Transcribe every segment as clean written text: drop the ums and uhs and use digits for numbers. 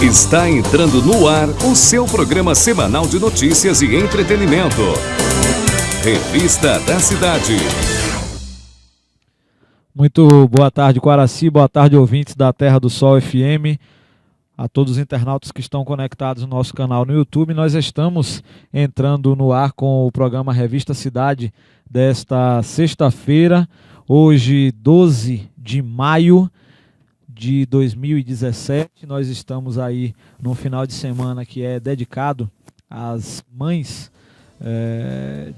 Está entrando no ar o seu programa semanal de notícias e entretenimento. Revista da Cidade. Muito boa tarde, Quaraci, boa tarde, ouvintes da Terra do Sol FM, a todos os internautas que estão conectados no nosso canal no YouTube. Nós estamos entrando no ar com o programa Revista Cidade desta sexta-feira, hoje 12 de maio de 2017. Nós estamos aí num final de semana que é dedicado às mães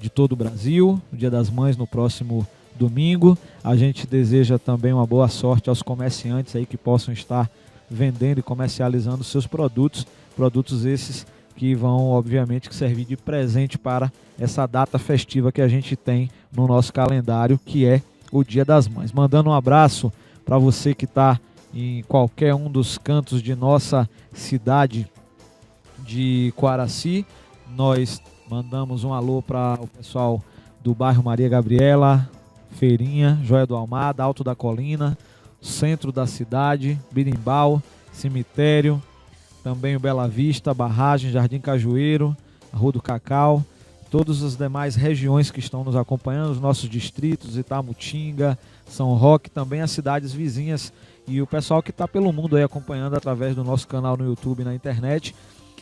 de todo o Brasil, o Dia das Mães no próximo domingo. A gente deseja também uma boa sorte aos comerciantes aí que possam estar vendendo e comercializando seus produtos esses que vão obviamente servir de presente para essa data festiva que a gente tem no nosso calendário, que é o Dia das Mães. Mandando um abraço para você que está em qualquer um dos cantos de nossa cidade de Quaraci. Nós mandamos um alô para o pessoal do bairro Maria Gabriela, Feirinha, Joia do Almada, Alto da Colina, centro da cidade, Birimbau, Cemitério, também o Bela Vista, Barragem, Jardim Cajueiro, Rua do Cacau, todas as demais regiões que estão nos acompanhando, os nossos distritos, Itamutinga, São Roque, também as cidades vizinhas e o pessoal que está pelo mundo aí acompanhando através do nosso canal no YouTube e na internet.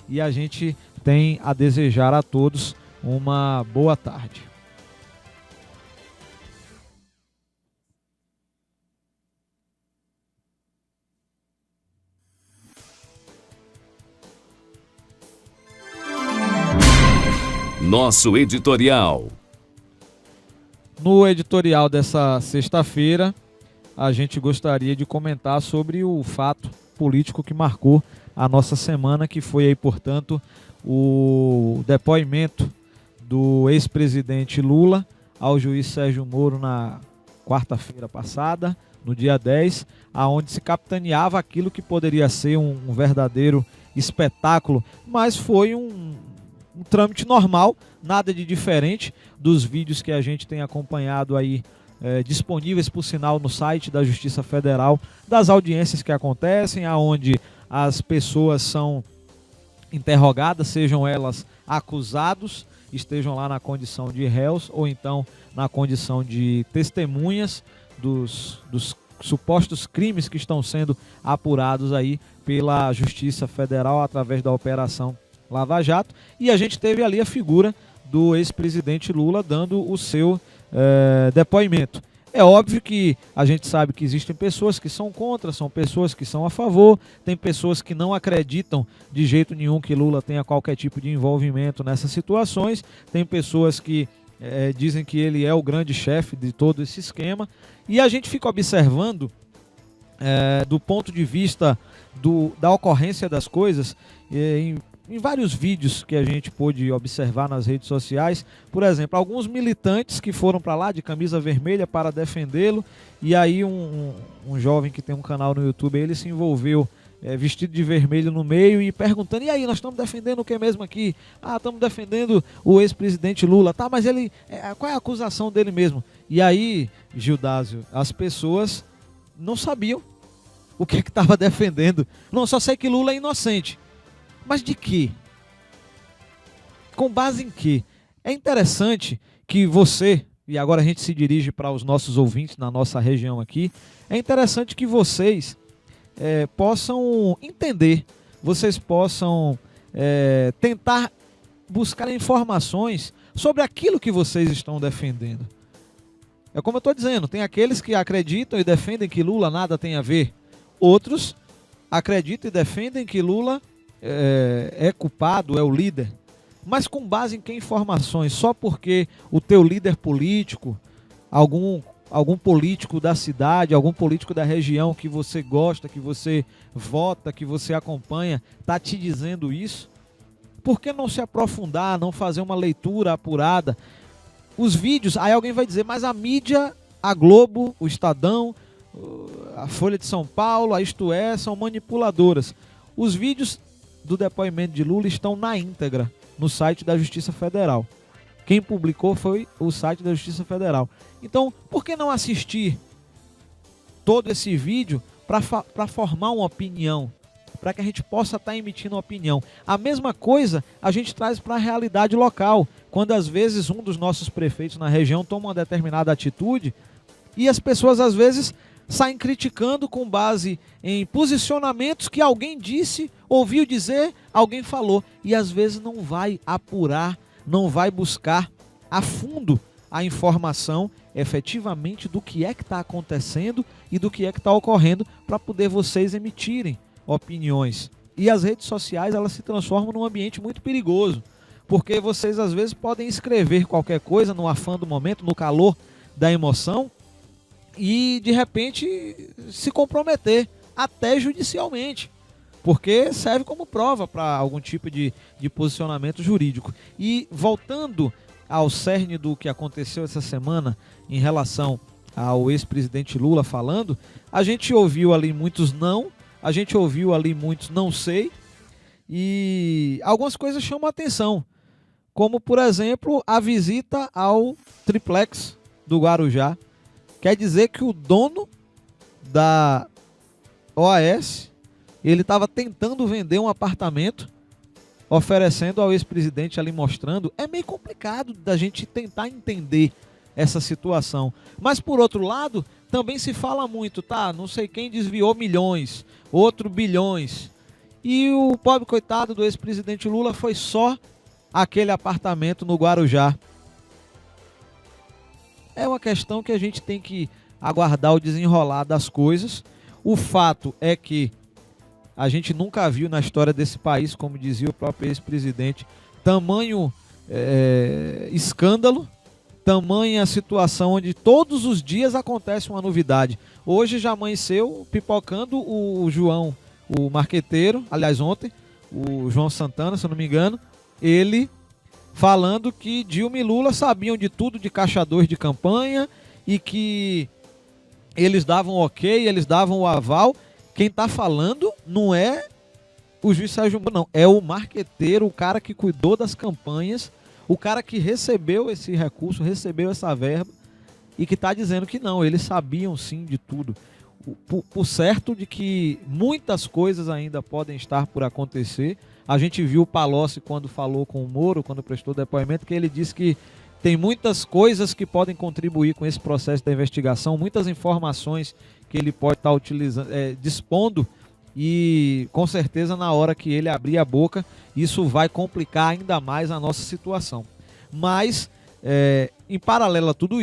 E a gente tem a desejar a todos uma boa tarde. Nosso editorial. No editorial dessa sexta-feira, a gente gostaria de comentar sobre o fato político que marcou a nossa semana, que foi aí, portanto, o depoimento do ex-presidente Lula ao juiz Sérgio Moro na quarta-feira passada, no dia 10, aonde se capitaneava aquilo que poderia ser um verdadeiro espetáculo, mas foi um trâmite normal, nada de diferente dos vídeos que a gente tem acompanhado aí, disponíveis por sinal no site da Justiça Federal, das audiências que acontecem, aonde as pessoas são interrogadas, sejam elas acusados, estejam lá na condição de réus ou então na condição de testemunhas dos supostos crimes que estão sendo apurados aí pela Justiça Federal através da Operação Lava Jato. E a gente teve ali a figura do ex-presidente Lula dando o seu depoimento. É óbvio que a gente sabe que existem pessoas que são contra, são pessoas que são a favor, tem pessoas que não acreditam de jeito nenhum que Lula tenha qualquer tipo de envolvimento nessas situações, tem pessoas que dizem que ele é o grande chefe de todo esse esquema, e a gente fica observando do ponto de vista da ocorrência das coisas, em vários vídeos que a gente pôde observar nas redes sociais. Por exemplo, alguns militantes que foram para lá de camisa vermelha para defendê-lo, e aí um jovem que tem um canal no YouTube, ele se envolveu vestido de vermelho no meio e perguntando: e aí, nós estamos defendendo o que mesmo aqui? Ah, estamos defendendo o ex-presidente Lula. Tá, mas ele, qual é a acusação dele mesmo? E aí, Gildásio, as pessoas não sabiam o que estava defendendo. Não, só sei que Lula é inocente. Mas de quê? Com base em quê? É interessante que você, e agora a gente se dirige para os nossos ouvintes na nossa região aqui, é interessante que vocês possam entender, vocês possam tentar buscar informações sobre aquilo que vocês estão defendendo. É como eu estou dizendo, tem aqueles que acreditam e defendem que Lula nada tem a ver. Outros acreditam e defendem que Lula é culpado, é o líder. Mas com base em que informações? Só porque o teu líder político, algum político da cidade, algum político da região que você gosta, que você vota, que você acompanha, está te dizendo isso? Por que não se aprofundar, não fazer uma leitura apurada? Os vídeos, aí alguém vai dizer, mas a mídia, a Globo, o Estadão, a Folha de São Paulo, a Isto É, são manipuladoras. Os vídeos do depoimento de Lula estão na íntegra no site da Justiça Federal. Quem publicou foi o site da Justiça Federal. Então, por que não assistir todo esse vídeo para formar uma opinião? para que a gente possa estar emitindo opinião. A mesma coisa a gente traz para a realidade local, quando às vezes um dos nossos prefeitos na região toma uma determinada atitude e as pessoas às vezes saem criticando com base em posicionamentos que alguém disse, ouviu dizer, alguém falou, e às vezes não vai apurar, não vai buscar a fundo a informação efetivamente do que é que está acontecendo e do que é que está ocorrendo para poder vocês emitirem opiniões. E as redes sociais, elas se transformam num ambiente muito perigoso, porque vocês às vezes podem escrever qualquer coisa no afã do momento, no calor da emoção, e de repente se comprometer até judicialmente, porque serve como prova para algum tipo de posicionamento jurídico. E voltando ao cerne do que aconteceu essa semana em relação ao ex-presidente Lula falando, a gente ouviu ali muitos não, a gente ouviu ali muitos não sei, e algumas coisas chamam a atenção, como por exemplo a visita ao triplex do Guarujá. Quer dizer que o dono da OAS, ele estava tentando vender um apartamento, oferecendo ao ex-presidente ali, mostrando. É meio complicado da gente tentar entender essa situação. Mas por outro lado, também se fala muito, tá? Não sei quem desviou milhões, outro bilhões. E o pobre coitado do ex-presidente Lula foi só aquele apartamento no Guarujá. É uma questão que a gente tem que aguardar o desenrolar das coisas. O fato é que a gente nunca viu na história desse país, como dizia o próprio ex-presidente, tamanho escândalo, tamanha situação onde todos os dias acontece uma novidade. Hoje já amanheceu pipocando o João, o marqueteiro, aliás ontem, o João Santana, se eu não me engano, ele falando que Dilma e Lula sabiam de tudo de Caixa 2 de campanha e que eles davam ok, eles davam o aval. Quem está falando não é o juiz Sérgio Moro, não. É o marqueteiro, o cara que cuidou das campanhas, o cara que recebeu esse recurso, recebeu essa verba e que está dizendo que não, eles sabiam sim de tudo. Por certo de que muitas coisas ainda podem estar por acontecer. A gente viu o Palocci quando falou com o Moro, quando prestou depoimento, que ele disse que tem muitas coisas que podem contribuir com esse processo da investigação, muitas informações que ele pode estar utilizando, dispondo, e com certeza na hora que ele abrir a boca, isso vai complicar ainda mais a nossa situação. Mas, em paralelo a tudo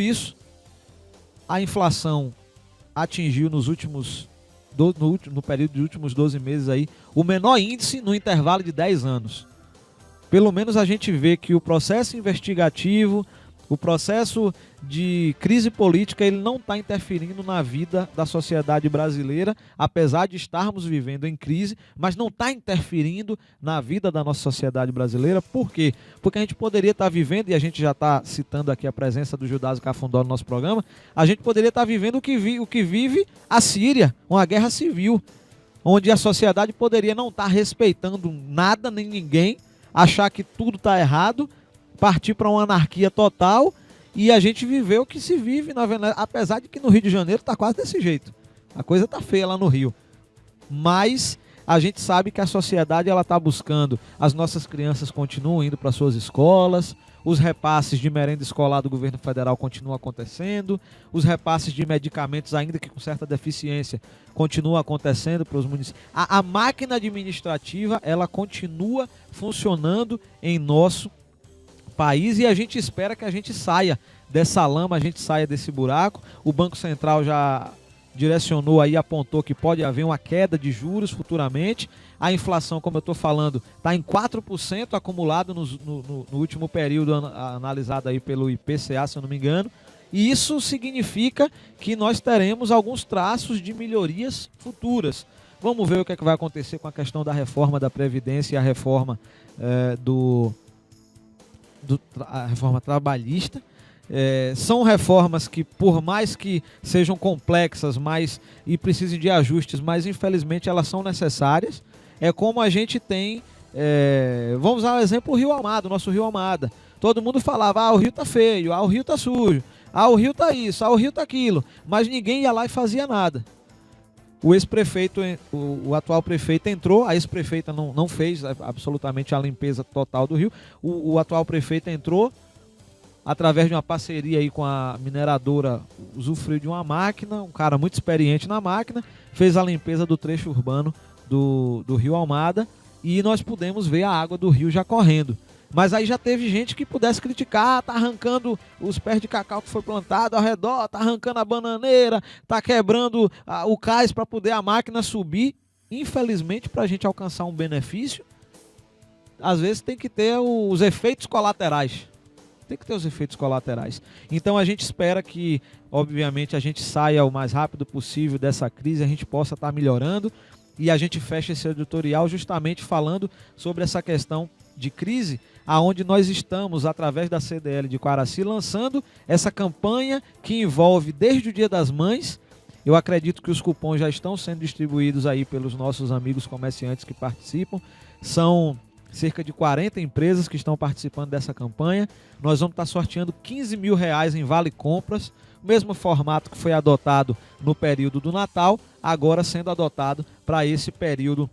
a inflação atingiu no período dos últimos 12 meses aí, o menor índice no intervalo de 10 anos. Pelo menos a gente vê que o processo investigativo, o processo de crise política, ele não está interferindo na vida da sociedade brasileira, apesar de estarmos vivendo em crise, mas não está interferindo na vida da nossa sociedade brasileira. Por quê? Porque a gente poderia estar vivendo, e a gente já está citando aqui a presença do Judásio Cafundó no nosso programa, a gente poderia estar vivendo o que vive a Síria, uma guerra civil, onde a sociedade poderia não estar respeitando nada nem ninguém, achar que tudo está errado, partir para uma anarquia total, e a gente viveu o que se vive na Venezuela, apesar de que no Rio de Janeiro está quase desse jeito. A coisa está feia lá no Rio. Mas a gente sabe que a sociedade ela está buscando, as nossas crianças continuam indo para suas escolas, os repasses de merenda escolar do governo federal continuam acontecendo, os repasses de medicamentos, ainda que com certa deficiência, continuam acontecendo para os municípios. A máquina administrativa ela continua funcionando em nosso país, e a gente espera que a gente saia dessa lama, a gente saia desse buraco. O Banco Central já direcionou aí, apontou que pode haver uma queda de juros futuramente. A inflação, como eu estou falando, está em 4% acumulado no último período analisado aí pelo IPCA, se eu não me engano. E isso significa que nós teremos alguns traços de melhorias futuras. Vamos ver o que é que vai acontecer com a questão da reforma da Previdência e a reforma a reforma trabalhista. São reformas que, por mais que sejam complexas e precisem de ajustes, mas infelizmente elas são necessárias. É como a gente tem, vamos usar o exemplo, o Rio Amado, nosso Rio Amada. Todo mundo falava, o rio tá feio, o rio tá sujo, o rio tá isso, o rio tá aquilo, mas ninguém ia lá e fazia nada. O ex-prefeito, o atual prefeito entrou, a ex-prefeita não fez absolutamente a limpeza total do rio. O atual prefeito entrou, através de uma parceria aí com a mineradora, usufruiu de uma máquina, um cara muito experiente na máquina, fez a limpeza do trecho urbano do Rio Almada e nós pudemos ver a água do rio já correndo. Mas aí já teve gente que pudesse criticar, tá arrancando os pés de cacau que foi plantado ao redor, tá arrancando a bananeira, tá quebrando o cais para poder a máquina subir. Infelizmente, para a gente alcançar um benefício, às vezes tem que ter os efeitos colaterais. Tem que ter os efeitos colaterais. Então a gente espera que, obviamente, a gente saia o mais rápido possível dessa crise, a gente possa estar melhorando e a gente fecha esse editorial justamente falando sobre essa questão de crise, aonde nós estamos, através da CDL de Quaraci, lançando essa campanha que envolve desde o Dia das Mães. Eu acredito que os cupons já estão sendo distribuídos aí pelos nossos amigos comerciantes que participam. São cerca de 40 empresas que estão participando dessa campanha. Nós vamos estar sorteando R$15 mil em vale compras, o mesmo formato que foi adotado no período do Natal, agora sendo adotado para esse período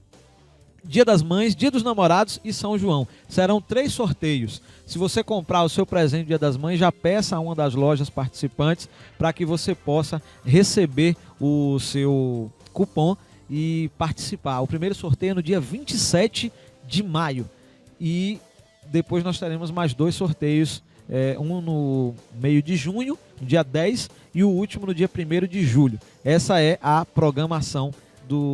Dia das Mães, Dia dos Namorados e São João. Serão 3 sorteios. Se você comprar o seu presente Dia das Mães, já peça a uma das lojas participantes para que você possa receber o seu cupom e participar. O primeiro sorteio é no dia 27 de maio. E depois nós teremos mais 2 sorteios, um no meio de junho, no dia 10, e o último no dia 1º de julho. Essa é a programação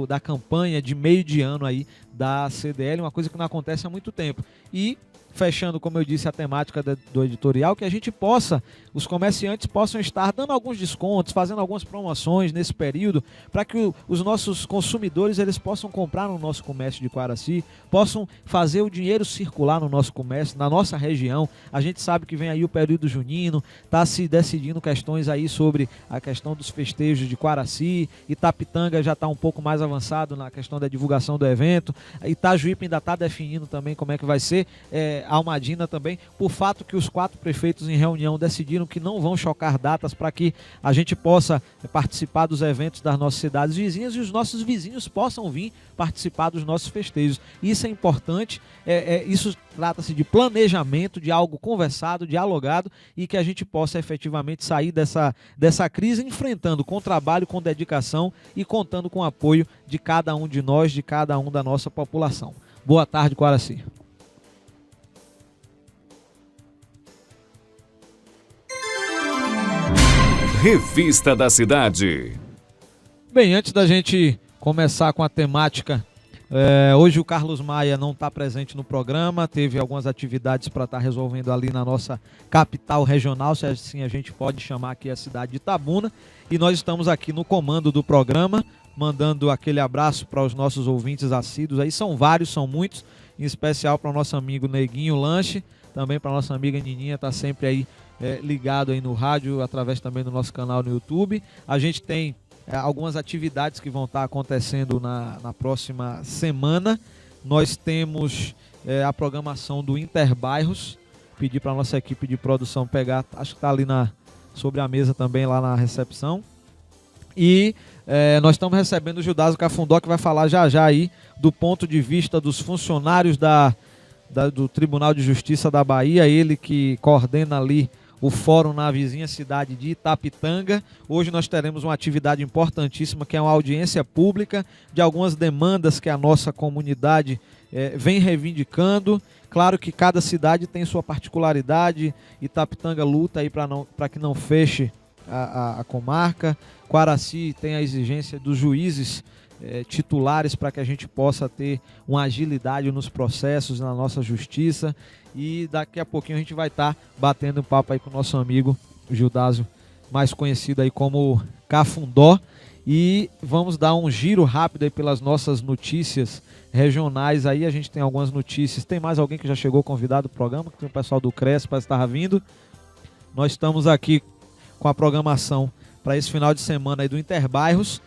da campanha de meio de ano aí da CDL, uma coisa que não acontece há muito tempo. E fechando, como eu disse, a temática do editorial, que a gente possa, os comerciantes possam estar dando alguns descontos, fazendo algumas promoções nesse período, para que os nossos consumidores eles possam comprar no nosso comércio de Quaraci, possam fazer o dinheiro circular no nosso comércio, na nossa região. A gente sabe que vem aí o período junino, está se decidindo questões aí sobre a questão dos festejos de Quaraci, Itapitanga já está um pouco mais avançado na questão da divulgação do evento, Itajuípe ainda está definindo também como é que vai ser, Almadina também, por fato que os 4 prefeitos em reunião decidiram que não vão chocar datas para que a gente possa participar dos eventos das nossas cidades vizinhas e os nossos vizinhos possam vir participar dos nossos festejos. Isso é importante, isso trata-se de planejamento, de algo conversado, dialogado e que a gente possa efetivamente sair dessa crise enfrentando com trabalho, com dedicação e contando com o apoio de cada um de nós, de cada um da nossa população. Boa tarde, Quaraci. Revista da Cidade. Bem, antes da gente começar com a temática, hoje o Carlos Maia não está presente no programa, teve algumas atividades para estar resolvendo ali na nossa capital regional, se assim a gente pode chamar aqui a cidade de Itabuna, e nós estamos aqui no comando do programa, mandando aquele abraço para os nossos ouvintes assíduos, aí são vários, são muitos, em especial para o nosso amigo Neguinho Lanche, também para a nossa amiga Nininha, está sempre aí ligado aí no rádio, através também do nosso canal no YouTube. A gente tem algumas atividades que vão estar acontecendo na próxima semana. Nós temos a programação do Interbairros, pedir para a nossa equipe de produção pegar, acho que está ali sobre a mesa também lá na recepção. E nós estamos recebendo o Gildazo Cafundó, que vai falar já aí do ponto de vista dos funcionários do Tribunal de Justiça da Bahia, ele que coordena ali o fórum na vizinha cidade de Itapitanga. Hoje nós teremos uma atividade importantíssima, que é uma audiência pública de algumas demandas que a nossa comunidade vem reivindicando. Claro que cada cidade tem sua particularidade. Itapitanga luta aí para que não feche a comarca. Quaraci tem a exigência dos juízes titulares para que a gente possa ter uma agilidade nos processos, na nossa justiça. E daqui a pouquinho a gente vai estar batendo um papo aí com o nosso amigo Gildazo, mais conhecido aí como Cafundó. E vamos dar um giro rápido aí pelas nossas notícias regionais. Aí a gente tem algumas notícias. Tem mais alguém que já chegou convidado do programa? Tem o pessoal do CRES para estar vindo. Nós estamos aqui com a programação para esse final de semana aí do Interbairros.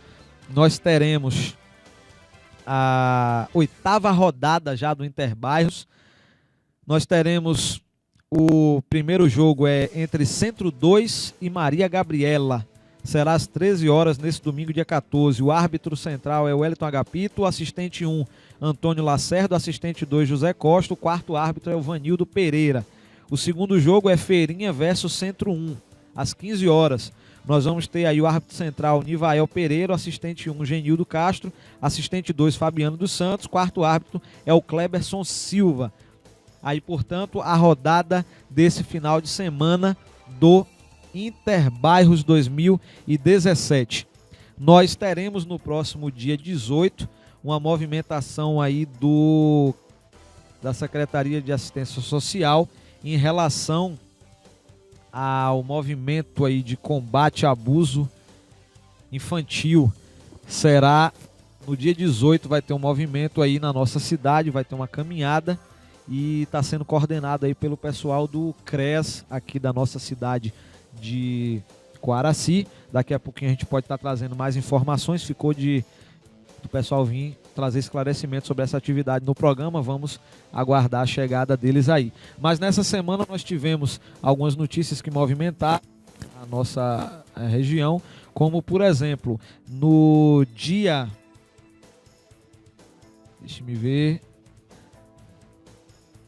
Nós teremos a 8ª rodada já do Interbairros. Nós teremos o primeiro jogo entre Centro 2 e Maria Gabriela. será às 13 horas nesse domingo, dia 14. O árbitro central é o Wellington Agapito, o assistente 1, Antônio Lacerda, o assistente 2, José Costa, o quarto árbitro é o Vanildo Pereira. O segundo jogo é Feirinha versus Centro 1, às 15 horas. Nós vamos ter aí o árbitro central, Nivael Pereira, o assistente 1, Genildo Castro, assistente 2, Fabiano dos Santos, quarto árbitro é o Kleberson Silva. Aí, portanto, a rodada desse final de semana do Interbairros 2017. Nós teremos no próximo dia 18 uma movimentação aí da Secretaria de Assistência Social em relação ao movimento aí de combate a abuso infantil. Será no dia 18, vai ter um movimento aí na nossa cidade, vai ter uma caminhada e está sendo coordenado aí pelo pessoal do CREAS aqui da nossa cidade de Coaraci. Daqui a pouquinho a gente pode estar trazendo mais informações. Ficou do pessoal vir trazer esclarecimento sobre essa atividade no programa. Vamos aguardar a chegada deles aí. Mas nessa semana nós tivemos algumas notícias que movimentaram a nossa região, como por exemplo, no dia... Deixa me ver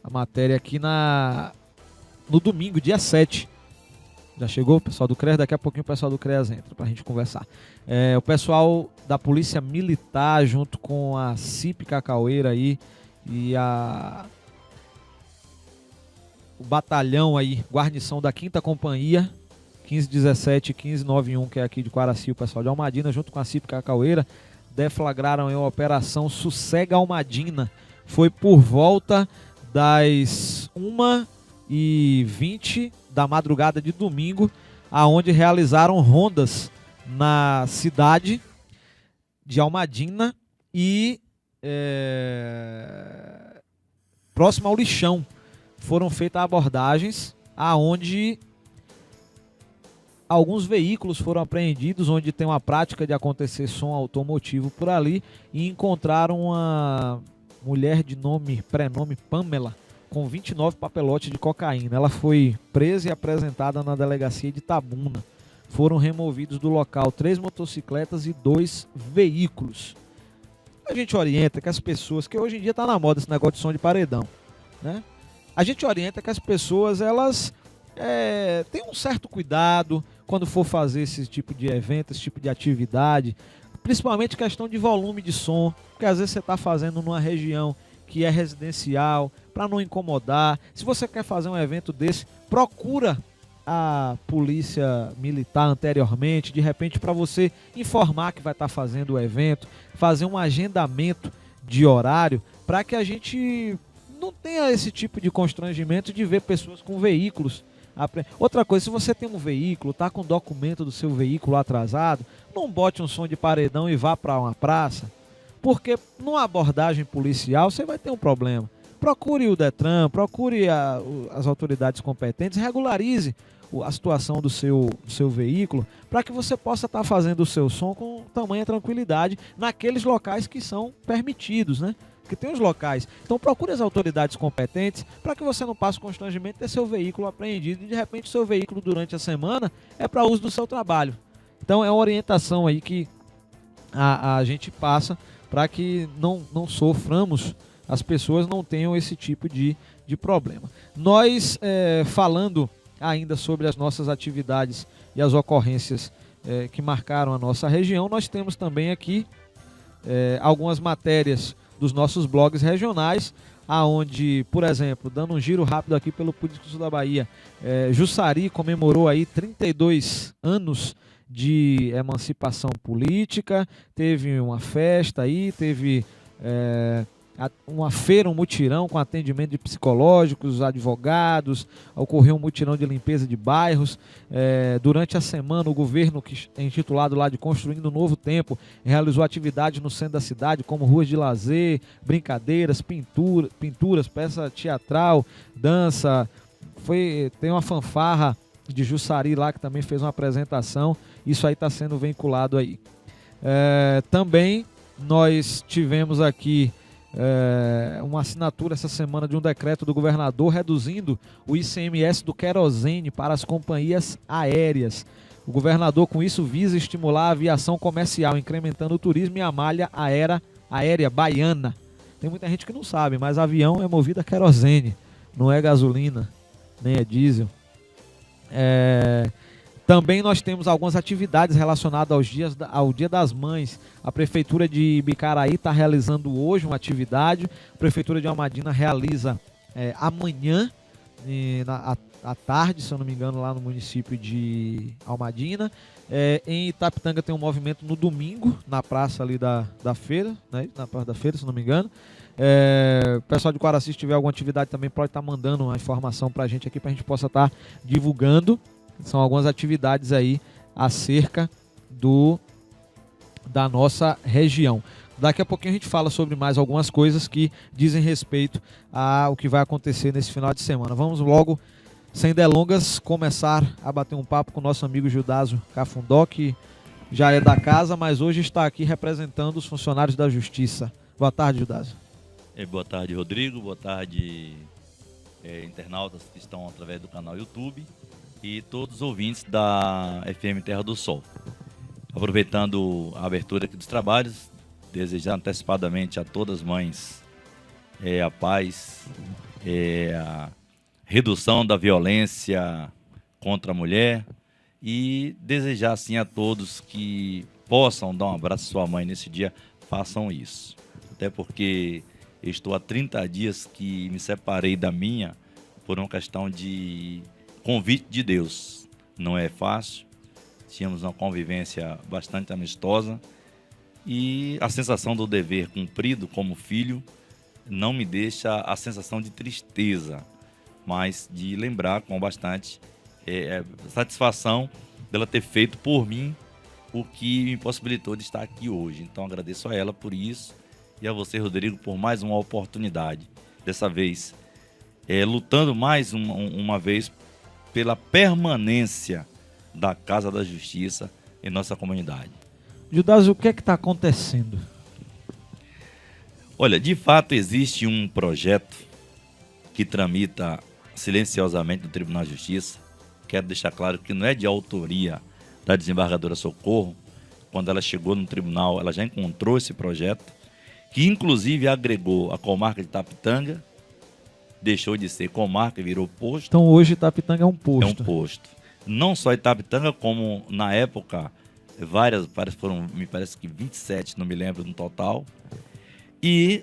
a matéria aqui no domingo, dia 7. Já chegou o pessoal do CREAS? Daqui a pouquinho o pessoal do CREAS entra pra gente conversar. O pessoal da Polícia Militar, junto com a CIP Cacaueira aí, e o batalhão aí, guarnição da 5ª Companhia, 1517 e 1591, que é aqui de Coaraci, o pessoal de Almadina, junto com a CIP Cacaueira, deflagraram a Operação Sossega Almadina. Foi por volta das 1h20 da madrugada de domingo, aonde realizaram rondas na cidade de Almadina e próximo ao lixão. Foram feitas abordagens aonde alguns veículos foram apreendidos, onde tem uma prática de acontecer som automotivo por ali, e encontraram uma mulher de prenome Pamela, com 29 papelotes de cocaína. Ela foi presa e apresentada na delegacia de Itabuna. Foram removidos do local 3 motocicletas e 2 veículos. A gente orienta que as pessoas, que hoje em dia está na moda esse negócio de som de paredão, né? A gente orienta que as pessoas, elas tenham um certo cuidado quando for fazer esse tipo de evento, esse tipo de atividade, principalmente questão de volume de som, porque às vezes você está fazendo numa região que é residencial, para não incomodar. Se você quer fazer um evento desse, procura a polícia militar anteriormente, de repente, para você informar que vai estar fazendo o evento, fazer um agendamento de horário, para que a gente não tenha esse tipo de constrangimento de ver pessoas com veículos. Outra coisa, se você tem um veículo, está com o documento do seu veículo atrasado, não bote um som de paredão e vá para uma praça, porque numa abordagem policial você vai ter um problema. Procure o Detran, procure as autoridades competentes, regularize a situação do seu veículo, para que você possa estar fazendo o seu som com tamanha tranquilidade naqueles locais que são permitidos, né? Que tem os locais. Então procure as autoridades competentes para que você não passe o constrangimento de ter seu veículo apreendido e de repente o seu veículo durante a semana é para uso do seu trabalho. Então é uma orientação aí que a gente passa para que não soframos, as pessoas não tenham esse tipo de problema. Nós, falando ainda sobre as nossas atividades e as ocorrências que marcaram a nossa região, nós temos também aqui algumas matérias dos nossos blogs regionais, aonde, por exemplo, dando um giro rápido aqui pelo Político Sul da Bahia, Jussari comemorou aí 32 anos de emancipação política, teve uma festa aí, teve uma feira, um mutirão com atendimento de psicológicos, advogados, ocorreu um mutirão de limpeza de bairros. Durante a semana, o governo, que é intitulado lá de Construindo um Novo Tempo, realizou atividades no centro da cidade, como ruas de lazer, brincadeiras, pinturas, peça teatral, dança. Tem uma fanfarra de Jussari lá, que também fez uma apresentação. Isso aí está sendo vinculado aí. Também nós tivemos aqui uma assinatura essa semana de um decreto do governador reduzindo o ICMS do querosene para as companhias aéreas. O governador, com isso, visa estimular a aviação comercial, incrementando o turismo e a malha aérea baiana. Tem muita gente que não sabe, mas avião é movido a querosene, não é gasolina, nem é diesel. Também nós temos algumas atividades relacionadas ao Dia das Mães. A Prefeitura de Bicaraí está realizando hoje uma atividade. A Prefeitura de Almadina realiza amanhã, à tarde, se eu não me engano, lá no município de Almadina. Em Itapitanga tem um movimento no domingo, na praça ali da feira, né? Na praça da feira, se eu não me engano. O pessoal de Coaraci, se tiver alguma atividade também, pode estar mandando uma informação para a gente aqui, para a gente possa estar divulgando. São algumas atividades aí acerca da nossa região. Daqui a pouquinho a gente fala sobre mais algumas coisas que dizem respeito ao que vai acontecer nesse final de semana. Vamos logo, sem delongas, começar a bater um papo com o nosso amigo Gildásio Cafundó, que já é da casa, mas hoje está aqui representando os funcionários da Justiça. Boa tarde, Gildásio. Boa tarde, Rodrigo. Boa tarde, internautas que estão através do canal YouTube e todos os ouvintes da FM Terra do Sol. Aproveitando a abertura aqui dos trabalhos, desejar antecipadamente a todas as mães a paz, a redução da violência contra a mulher e desejar assim a todos que possam dar um abraço à sua mãe nesse dia, façam isso. Até porque estou há 30 dias que me separei da minha por uma questão de convite de Deus. Não é fácil, tínhamos uma convivência bastante amistosa e a sensação do dever cumprido como filho não me deixa a sensação de tristeza, mas de lembrar com bastante satisfação dela ter feito por mim o que me possibilitou de estar aqui hoje. Então agradeço a ela por isso e a você, Rodrigo, por mais uma oportunidade. Dessa vez, lutando mais uma vez pela permanência da Casa da Justiça em nossa comunidade. Gildásio, o que é que está acontecendo? Olha, de fato existe um projeto que tramita silenciosamente no Tribunal de Justiça. Quero deixar claro que não é de autoria da desembargadora Socorro. Quando ela chegou no tribunal, ela já encontrou esse projeto, que inclusive agregou a comarca de Itapitanga, deixou de ser comarca e virou posto. Então hoje Itapitanga é um posto. É um posto. Não só Itapitanga, como na época, várias foram, me parece que 27, não me lembro no total. E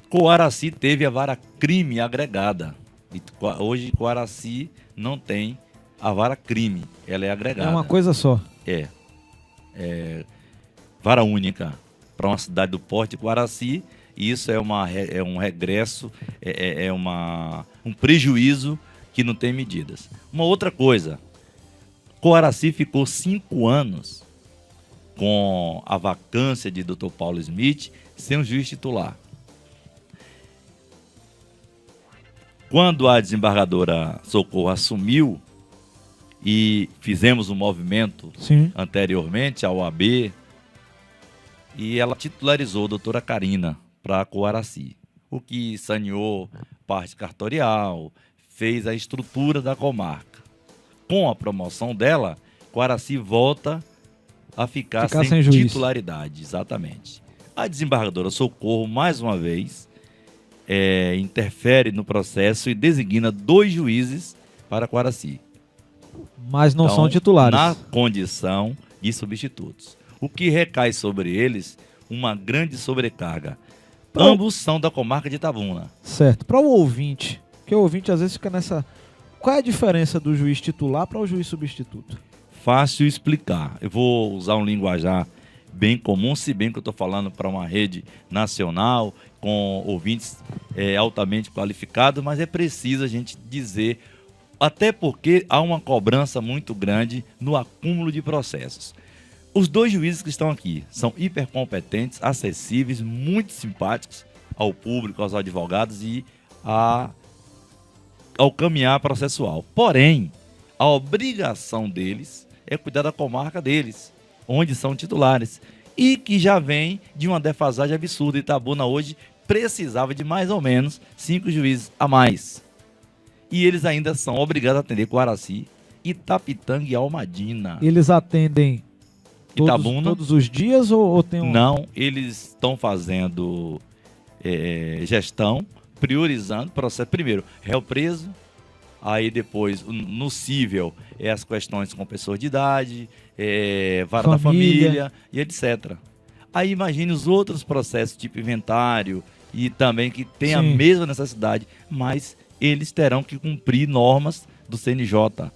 Coaraci teve a vara crime agregada. E hoje Coaraci não tem a vara crime, ela é agregada. É uma coisa só. Vara única para uma cidade do porte de Coaraci. E isso é um regresso, um prejuízo que não tem medidas. Uma outra coisa, Coaraci ficou 5 anos com a vacância de Dr. Paulo Smith sem um juiz titular. Quando a desembargadora Socorro assumiu e fizemos um movimento anteriormente ao OAB, e ela titularizou a doutora Karina para Coaraci, o que saneou parte cartorial, fez a estrutura da comarca. Com a promoção dela, Coaraci volta a ficar sem titularidade, exatamente. A desembargadora Socorro, mais uma vez, interfere no processo e designa 2 juízes para Coaraci. Mas não são titulares. Na condição de substitutos. O que recai sobre eles uma grande sobrecarga. Ambos são da comarca de Itabuna. Certo. Para o ouvinte, porque o ouvinte às vezes fica nessa... Qual é a diferença do juiz titular para o juiz substituto? Fácil explicar. Eu vou usar um linguajar bem comum, se bem que eu estou falando para uma rede nacional, com ouvintes altamente qualificados, mas é preciso a gente dizer, até porque há uma cobrança muito grande no acúmulo de processos. Os 2 juízes que estão aqui são hipercompetentes, acessíveis, muito simpáticos ao público, aos advogados e ao caminhar processual. Porém, a obrigação deles é cuidar da comarca deles, onde são titulares. e que já vem de uma defasagem absurda. Itabuna hoje precisava de mais ou menos 5 juízes a mais. E eles ainda são obrigados a atender Coaraci, Itapitanga e Almadina. Eles atendem Itabuna, todos os dias ou tem um... Não, eles estão fazendo gestão, priorizando o processo. Primeiro, réu preso, aí depois, no cível, as questões com pessoas de idade, vara da família e etc. Aí imagine os outros processos, tipo inventário, e também que tem a mesma necessidade, mas eles terão que cumprir normas do CNJ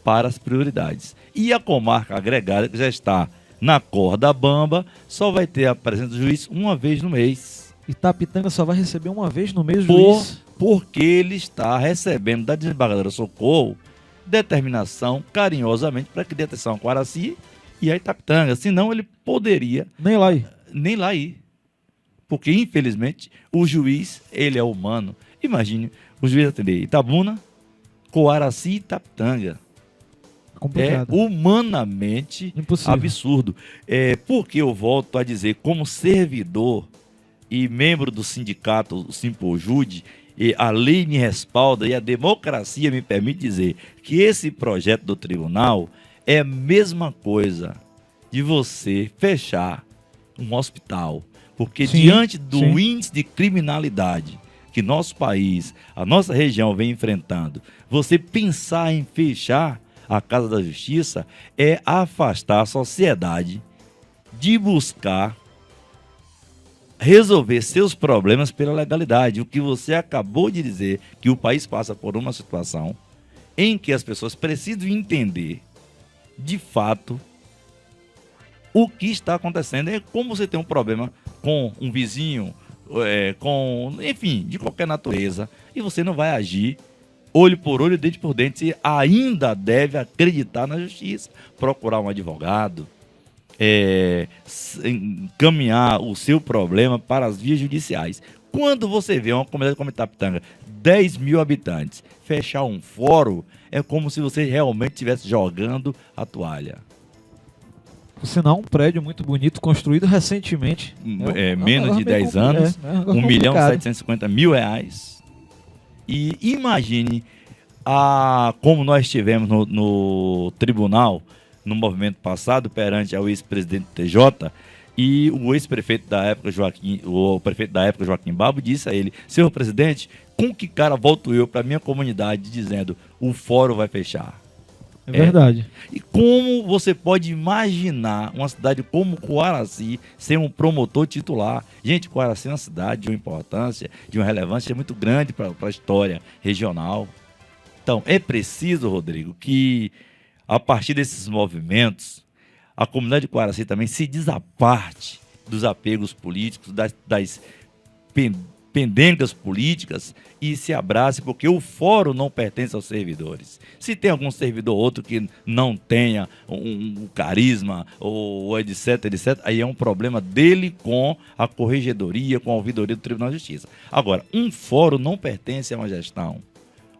para as prioridades. E a comarca agregada, que já está na corda bamba, só vai ter a presença do juiz uma vez no mês. Itapitanga só vai receber uma vez no mês o juiz? Porque ele está recebendo da desembargadora Socorro determinação carinhosamente para que dê atenção a Coaraci e a Itapitanga. Senão ele poderia... Nem lá ir. Porque, infelizmente, o juiz, ele é humano. Imagine o juiz atender Itabuna, Coaraci e Itapitanga. Complicado. É humanamente impossível. Absurdo. Porque eu volto a dizer, como servidor e membro do sindicato, o Simpojude, a lei me respalda e a democracia me permite dizer que esse projeto do tribunal é a mesma coisa de você fechar um hospital. Porque diante do índice de criminalidade que nosso país, a nossa região vem enfrentando, você pensar em fechar a Casa da Justiça é afastar a sociedade de buscar resolver seus problemas pela legalidade. O que você acabou de dizer, que o país passa por uma situação em que as pessoas precisam entender, de fato, o que está acontecendo. É como você tem um problema com um vizinho, enfim, de qualquer natureza, e você não vai agir olho por olho, dente por dente. Você ainda deve acreditar na justiça, procurar um advogado, encaminhar o seu problema para as vias judiciais. Quando você vê uma comunidade como Itapitanga, 10 mil habitantes, fechar um fórum, é como se você realmente estivesse jogando a toalha. Por sinal, um prédio muito bonito, construído recentemente. Menos de 10 anos, R$1.750.000. E imagine como nós tivemos no tribunal, no movimento passado, perante ao ex-presidente TJ, e o ex-prefeito da época, o prefeito da época, Joaquim Babo, disse a ele: senhor presidente, com que cara volto eu para minha comunidade dizendo o fórum vai fechar? É verdade. E como você pode imaginar uma cidade como Coaraci ser um promotor titular? Gente, Coaraci é uma cidade de uma importância, de uma relevância muito grande para a história regional. Então, é preciso, Rodrigo, que a partir desses movimentos, a comunidade de Coaraci também se desaparte dos apegos políticos, das pendengas políticas, e se abrace, porque o fórum não pertence aos servidores. Se tem algum servidor ou outro que não tenha um carisma, ou etc, aí é um problema dele com a corregedoria, com a ouvidoria do Tribunal de Justiça. Agora, um fórum não pertence a uma gestão.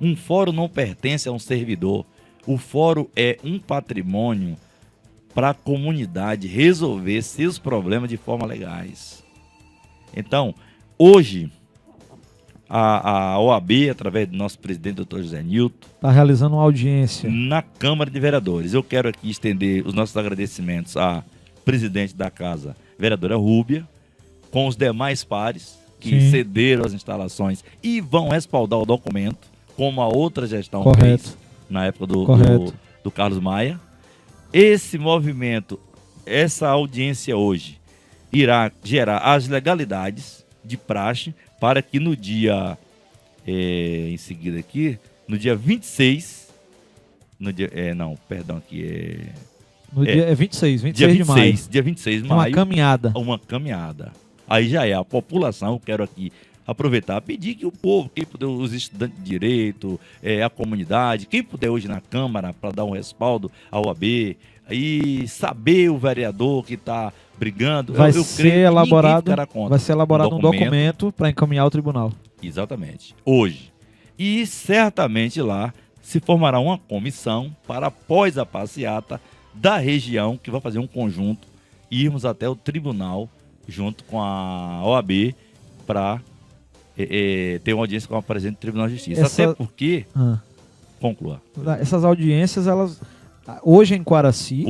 Um fórum não pertence a um servidor. O fórum é um patrimônio para a comunidade resolver seus problemas de forma legais. Então, hoje, a OAB, através do nosso presidente, doutor José Nilton, está realizando uma audiência na Câmara de Vereadores. Eu quero aqui estender os nossos agradecimentos à presidente da casa, vereadora Rúbia, com os demais pares que cederam as instalações e vão respaldar o documento, como a outra gestão fez na época do Carlos Maia. Esse movimento, essa audiência hoje, irá gerar as legalidades de praxe para que no dia, em seguida aqui, no dia 26, no dia 26 de maio. Dia 26 de maio. Uma caminhada. Aí já é a população, eu quero aqui aproveitar, pedir que o povo, quem puder, os estudantes de direito, a comunidade, quem puder hoje na Câmara para dar um respaldo à OAB, e saber o vereador que está brigando, vai ser elaborado um documento para encaminhar ao tribunal. Exatamente. Hoje. E certamente lá se formará uma comissão para após a passeata da região, que vai fazer um conjunto irmos até o tribunal junto com a OAB para ter uma audiência com a presidente do Tribunal de Justiça. Até porque... Conclua. Essas audiências, elas... Hoje em Quaraci.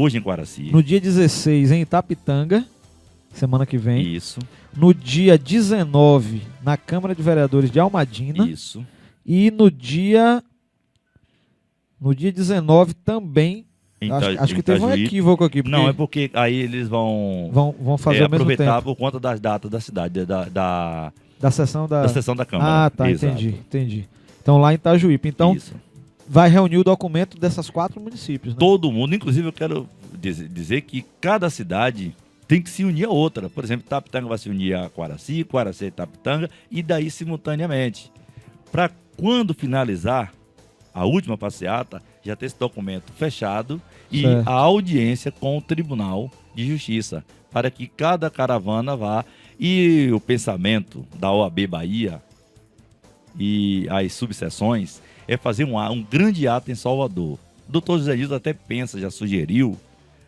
No dia 16 em Itapitanga, semana que vem. Isso. No dia 19 na Câmara de Vereadores de Almadina. Isso. E no dia 19 também. Acho que teve um equívoco aqui. Não, é porque aí eles vão fazer ao mesmo tempo. Aproveitar por conta das datas da cidade, da sessão da Câmara. Ah, tá, entendi. Então lá em Itajuípe. Então, isso. Vai reunir o documento dessas 4 municípios, né? Todo mundo, inclusive eu quero dizer que cada cidade tem que se unir a outra. Por exemplo, Itapitanga vai se unir a Quaraci, Quaraci a Itapitanga, e daí simultaneamente. Para quando finalizar a última passeata, já ter esse documento fechado e a audiência com o Tribunal de Justiça, para que cada caravana vá. E o pensamento da OAB Bahia e as subseções é fazer um grande ato em Salvador. O doutor José Nilton até pensa, já sugeriu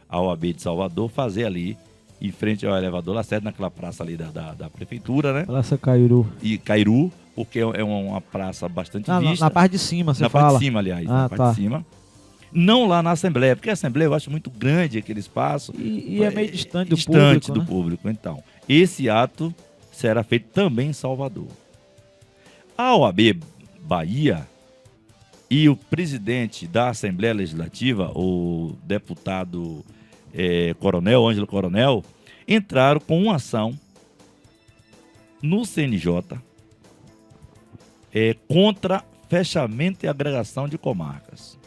à OAB de Salvador fazer ali, em frente ao elevador Lacerda, naquela praça ali da prefeitura, né? Praça Cairu. E Cairu, porque é uma praça bastante vista. Na parte de cima, você fala? Na parte de cima, aliás. Na parte de cima. Não lá na Assembleia, porque a Assembleia eu acho muito grande aquele espaço. E é meio distante do público. Distante do público, então. Esse ato será feito também em Salvador. A OAB Bahia e o presidente da Assembleia Legislativa, o deputado Ângelo Coronel, entraram com uma ação no CNJ contra fechamento e agregação de comarcas.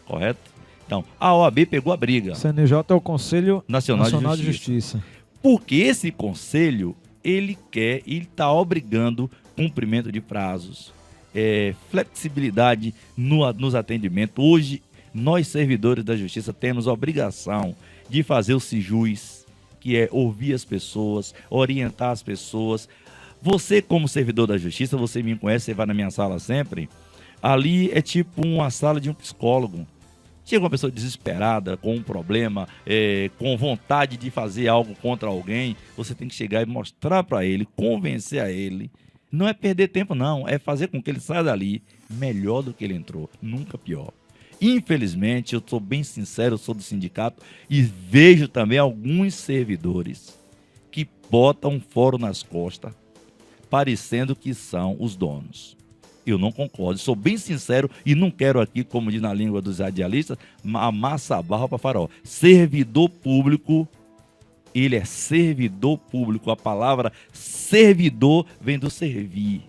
Correto? Então, a OAB pegou a briga. O CNJ é o Conselho Nacional de Justiça. Porque esse conselho, ele está obrigando cumprimento de prazos, flexibilidade nos atendimentos. Hoje, nós, servidores da Justiça, temos a obrigação de fazer o SIJUS, que é ouvir as pessoas, orientar as pessoas. Você, como servidor da Justiça, você me conhece, você vai na minha sala sempre, ali é tipo uma sala de um psicólogo. Chega uma pessoa desesperada, com um problema, com vontade de fazer algo contra alguém, você tem que chegar e mostrar para ele, convencer a ele. Não é perder tempo, não. É fazer com que ele saia dali melhor do que ele entrou. Nunca pior. Infelizmente, eu sou bem sincero, eu sou do sindicato e vejo também alguns servidores que botam um foro nas costas, parecendo que são os donos. Eu não concordo. Sou bem sincero e não quero aqui, como diz na língua dos radialistas, amassar a barra para farol. Servidor público... Ele é servidor público. A palavra servidor vem do servir.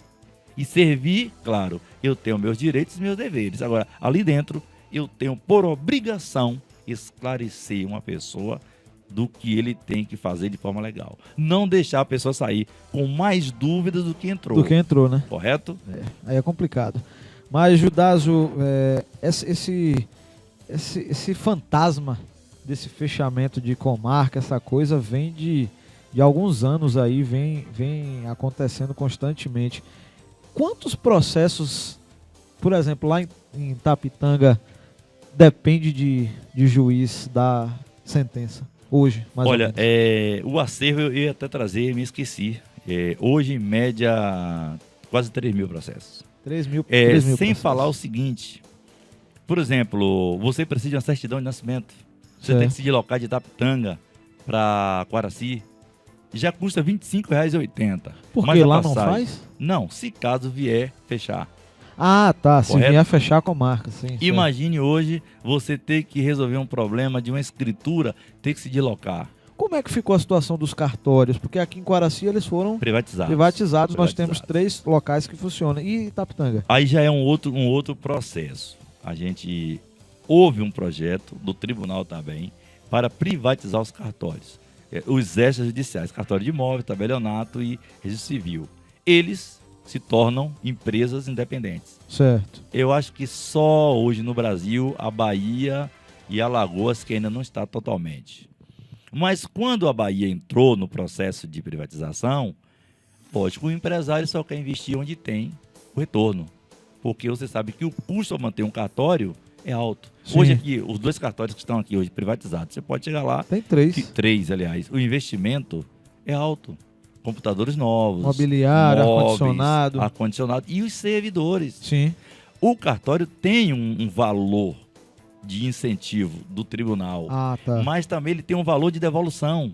E servir, claro, eu tenho meus direitos e meus deveres. Agora, ali dentro, eu tenho por obrigação esclarecer uma pessoa do que ele tem que fazer de forma legal. Não deixar a pessoa sair com mais dúvidas do que entrou. Né? Correto? Aí é complicado. Mas, Judazo, esse fantasma desse fechamento de comarca, essa coisa vem de alguns anos aí, vem acontecendo constantemente. Quantos processos, por exemplo, lá em Itapitanga, depende de juiz da sentença? Hoje, mais ou menos. O acervo eu ia até trazer, me esqueci. Hoje, em média, quase 3 mil processos. 3 mil sem processos. falar o seguinte, por exemplo, você precisa de uma certidão de nascimento. Você tem que se deslocar de Itapitanga para Quaraci. Já custa R$ 25,80. Porque lá não faz? Não, se caso vier fechar. Ah, tá. Correto? Se vier fechar com marca, sim. Imagine hoje você ter que resolver um problema de uma escritura, ter que se deslocar. Como é que ficou a situação dos cartórios? Porque aqui em Quaraci eles foram privatizados. Nós temos 3 locais que funcionam. E Itapitanga? Aí já é um outro processo. A gente... Houve um projeto do tribunal também para privatizar os cartórios. Os extrajudiciais, cartório de imóvel, tabelionato e registro civil. Eles se tornam empresas independentes. Certo. Eu acho que só hoje no Brasil, a Bahia e Alagoas que ainda não está totalmente. Mas quando a Bahia entrou no processo de privatização, lógico, o empresário só quer investir onde tem o retorno. Porque você sabe que o custo para manter um cartório é alto. Sim. Hoje aqui, os 2 cartórios que estão aqui hoje privatizados, você pode chegar lá, Tem 3. 3, aliás, o investimento é alto. Computadores novos, Mobiliário, móveis, ar-condicionado. ar-condicionado e os servidores. Sim. O cartório tem um valor de incentivo do tribunal, Ah, tá. mas também ele tem um valor de devolução,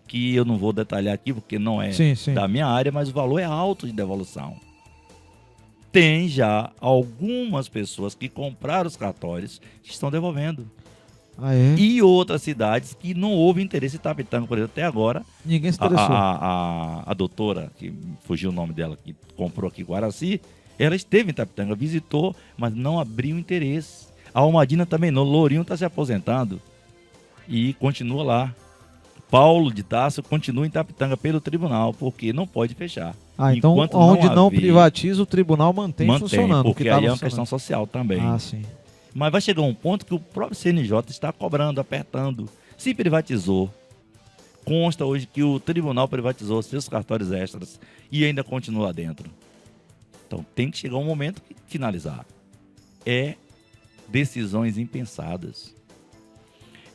que eu não vou detalhar aqui porque não é Sim, sim. da minha área, mas o valor é alto de devolução. Tem já algumas pessoas que compraram os cartórios que estão devolvendo. Ah, é? E outras cidades que não houve interesse em Itapetanga, por exemplo, até agora. Ninguém se interessou. A doutora, que fugiu o nome dela, que comprou aqui em Guaraci, ela esteve em Itapetanga, visitou, mas não abriu interesse. A Almadina também não. Lourinho está se aposentando e continua lá. Paulo de Tarso continua em Itapetanga pelo tribunal, porque não pode fechar. Ah, então Enquanto onde não haver- privatiza, o tribunal mantém funcionando. o que porque tava aí é uma funcionando. questão social também. Ah, sim. Mas vai chegar um ponto que o próprio CNJ está cobrando, apertando. Se privatizou, consta hoje que o tribunal privatizou seus cartórios extras e ainda continua lá dentro. Então tem que chegar um momento de finalizar. É decisões impensadas.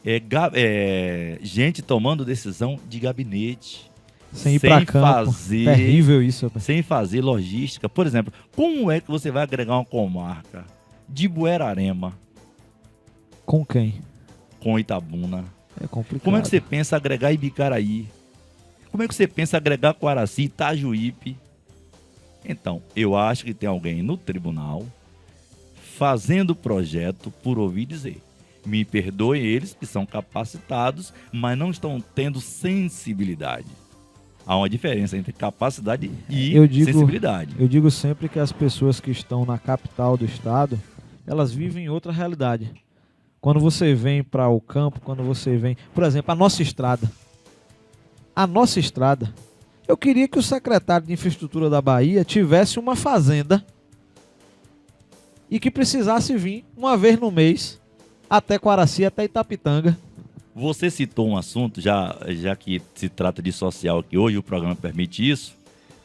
É gente tomando decisão de gabinete. Sem ir pra campo. Terrível isso. Rapaz. Sem fazer logística. Por exemplo, como é que você vai agregar uma comarca de Buerarema Com quem? com Itabuna? É complicado. Como é que você pensa agregar Ibicaraí? Como é que você pensa agregar Quaraci, Itajuípe? Então, eu acho que tem alguém no tribunal fazendo o projeto por ouvir dizer. Me perdoem eles que são capacitados, mas não estão tendo sensibilidade. Há uma diferença entre capacidade e sensibilidade. Eu digo sempre que as pessoas que estão na capital do estado, elas vivem outra realidade. Quando você vem para o campo, quando você vem... Por exemplo, a nossa estrada. A nossa estrada. Eu queria que o secretário de Infraestrutura da Bahia tivesse uma fazenda e que precisasse vir uma vez no mês até Quaraci, até Itapetanga. Você citou um assunto, já que se trata de social aqui hoje, o programa permite isso.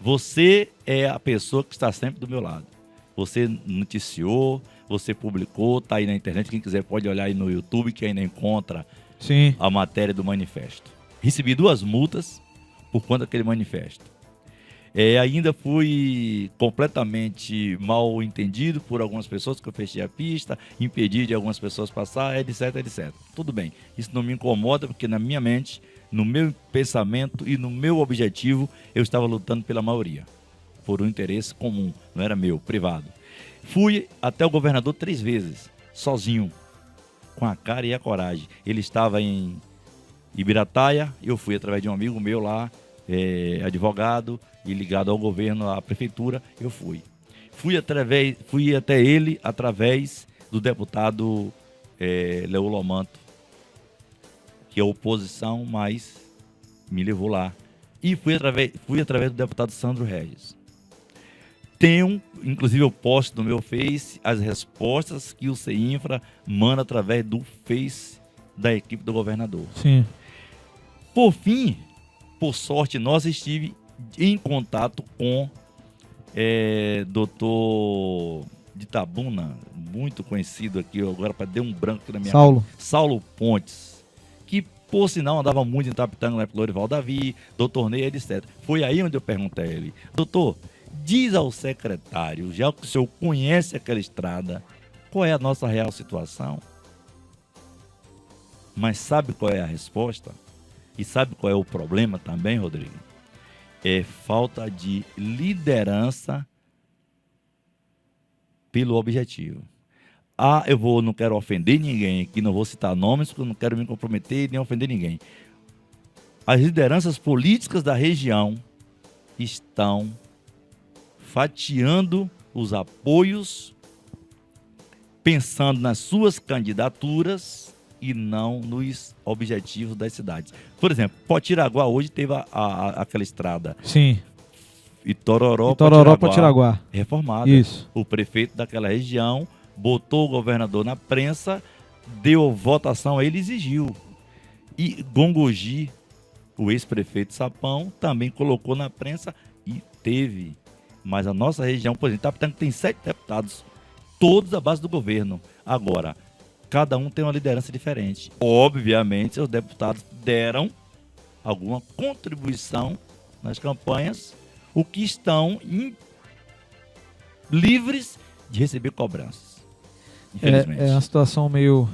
Você é a pessoa que está sempre do meu lado. Você noticiou, você publicou, está aí na internet. Quem quiser pode olhar aí no YouTube que ainda encontra Sim. a matéria do manifesto. Recebi 2 multas por conta daquele manifesto. Ainda fui completamente mal entendido por algumas pessoas, que eu fechei a pista, impedi de algumas pessoas passar, etc, etc. Tudo bem, isso não me incomoda, porque na minha mente, no meu pensamento e no meu objetivo, eu estava lutando pela maioria, por um interesse comum, não era meu, privado. Fui até o governador 3 vezes, sozinho, com a cara e a coragem. Ele estava em Ibirataia, eu fui através de um amigo meu lá, advogado e ligado ao governo, à prefeitura, eu fui. Fui até ele através do deputado Leulomanto, que é oposição, mas me levou lá. E fui através do deputado Sandro Regis. Tenho, inclusive eu posto no meu Face as respostas que o CINFRA manda através do Face da equipe do governador. Sim. Por fim, por sorte, nós estive em contato com doutor de Itabuna, muito conhecido aqui, agora para deu um branco aqui na minha Saulo. Saulo Pontes, que por sinal andava muito em Itapetanga, né, pelo Lorival Davi, doutor Ney, etc. Foi aí onde eu perguntei a ele: doutor, diz ao secretário, já que o senhor conhece aquela estrada, qual é a nossa real situação? Mas sabe qual é a resposta? E sabe qual é o problema também, Rodrigo? É falta de liderança pelo objetivo. Não quero ofender ninguém aqui, não vou citar nomes, porque eu não quero me comprometer nem ofender ninguém. As lideranças políticas da região estão fatiando os apoios, pensando nas suas candidaturas e não nos objetivos das cidades. Por exemplo, Potiraguá hoje teve aquela estrada. Sim. Itororó para Tiraguá. Reformada. Isso. O prefeito daquela região botou o governador na prensa, deu votação a ele e exigiu. E Gongogi, o ex-prefeito Sapão, também colocou na prensa e teve. Mas a nossa região, por exemplo, Itapetanga tem 7 deputados todos à base do governo. Agora, cada um tem uma liderança diferente. Obviamente, os deputados deram alguma contribuição nas campanhas, o que estão livres de receber cobranças. Infelizmente. É uma situação meio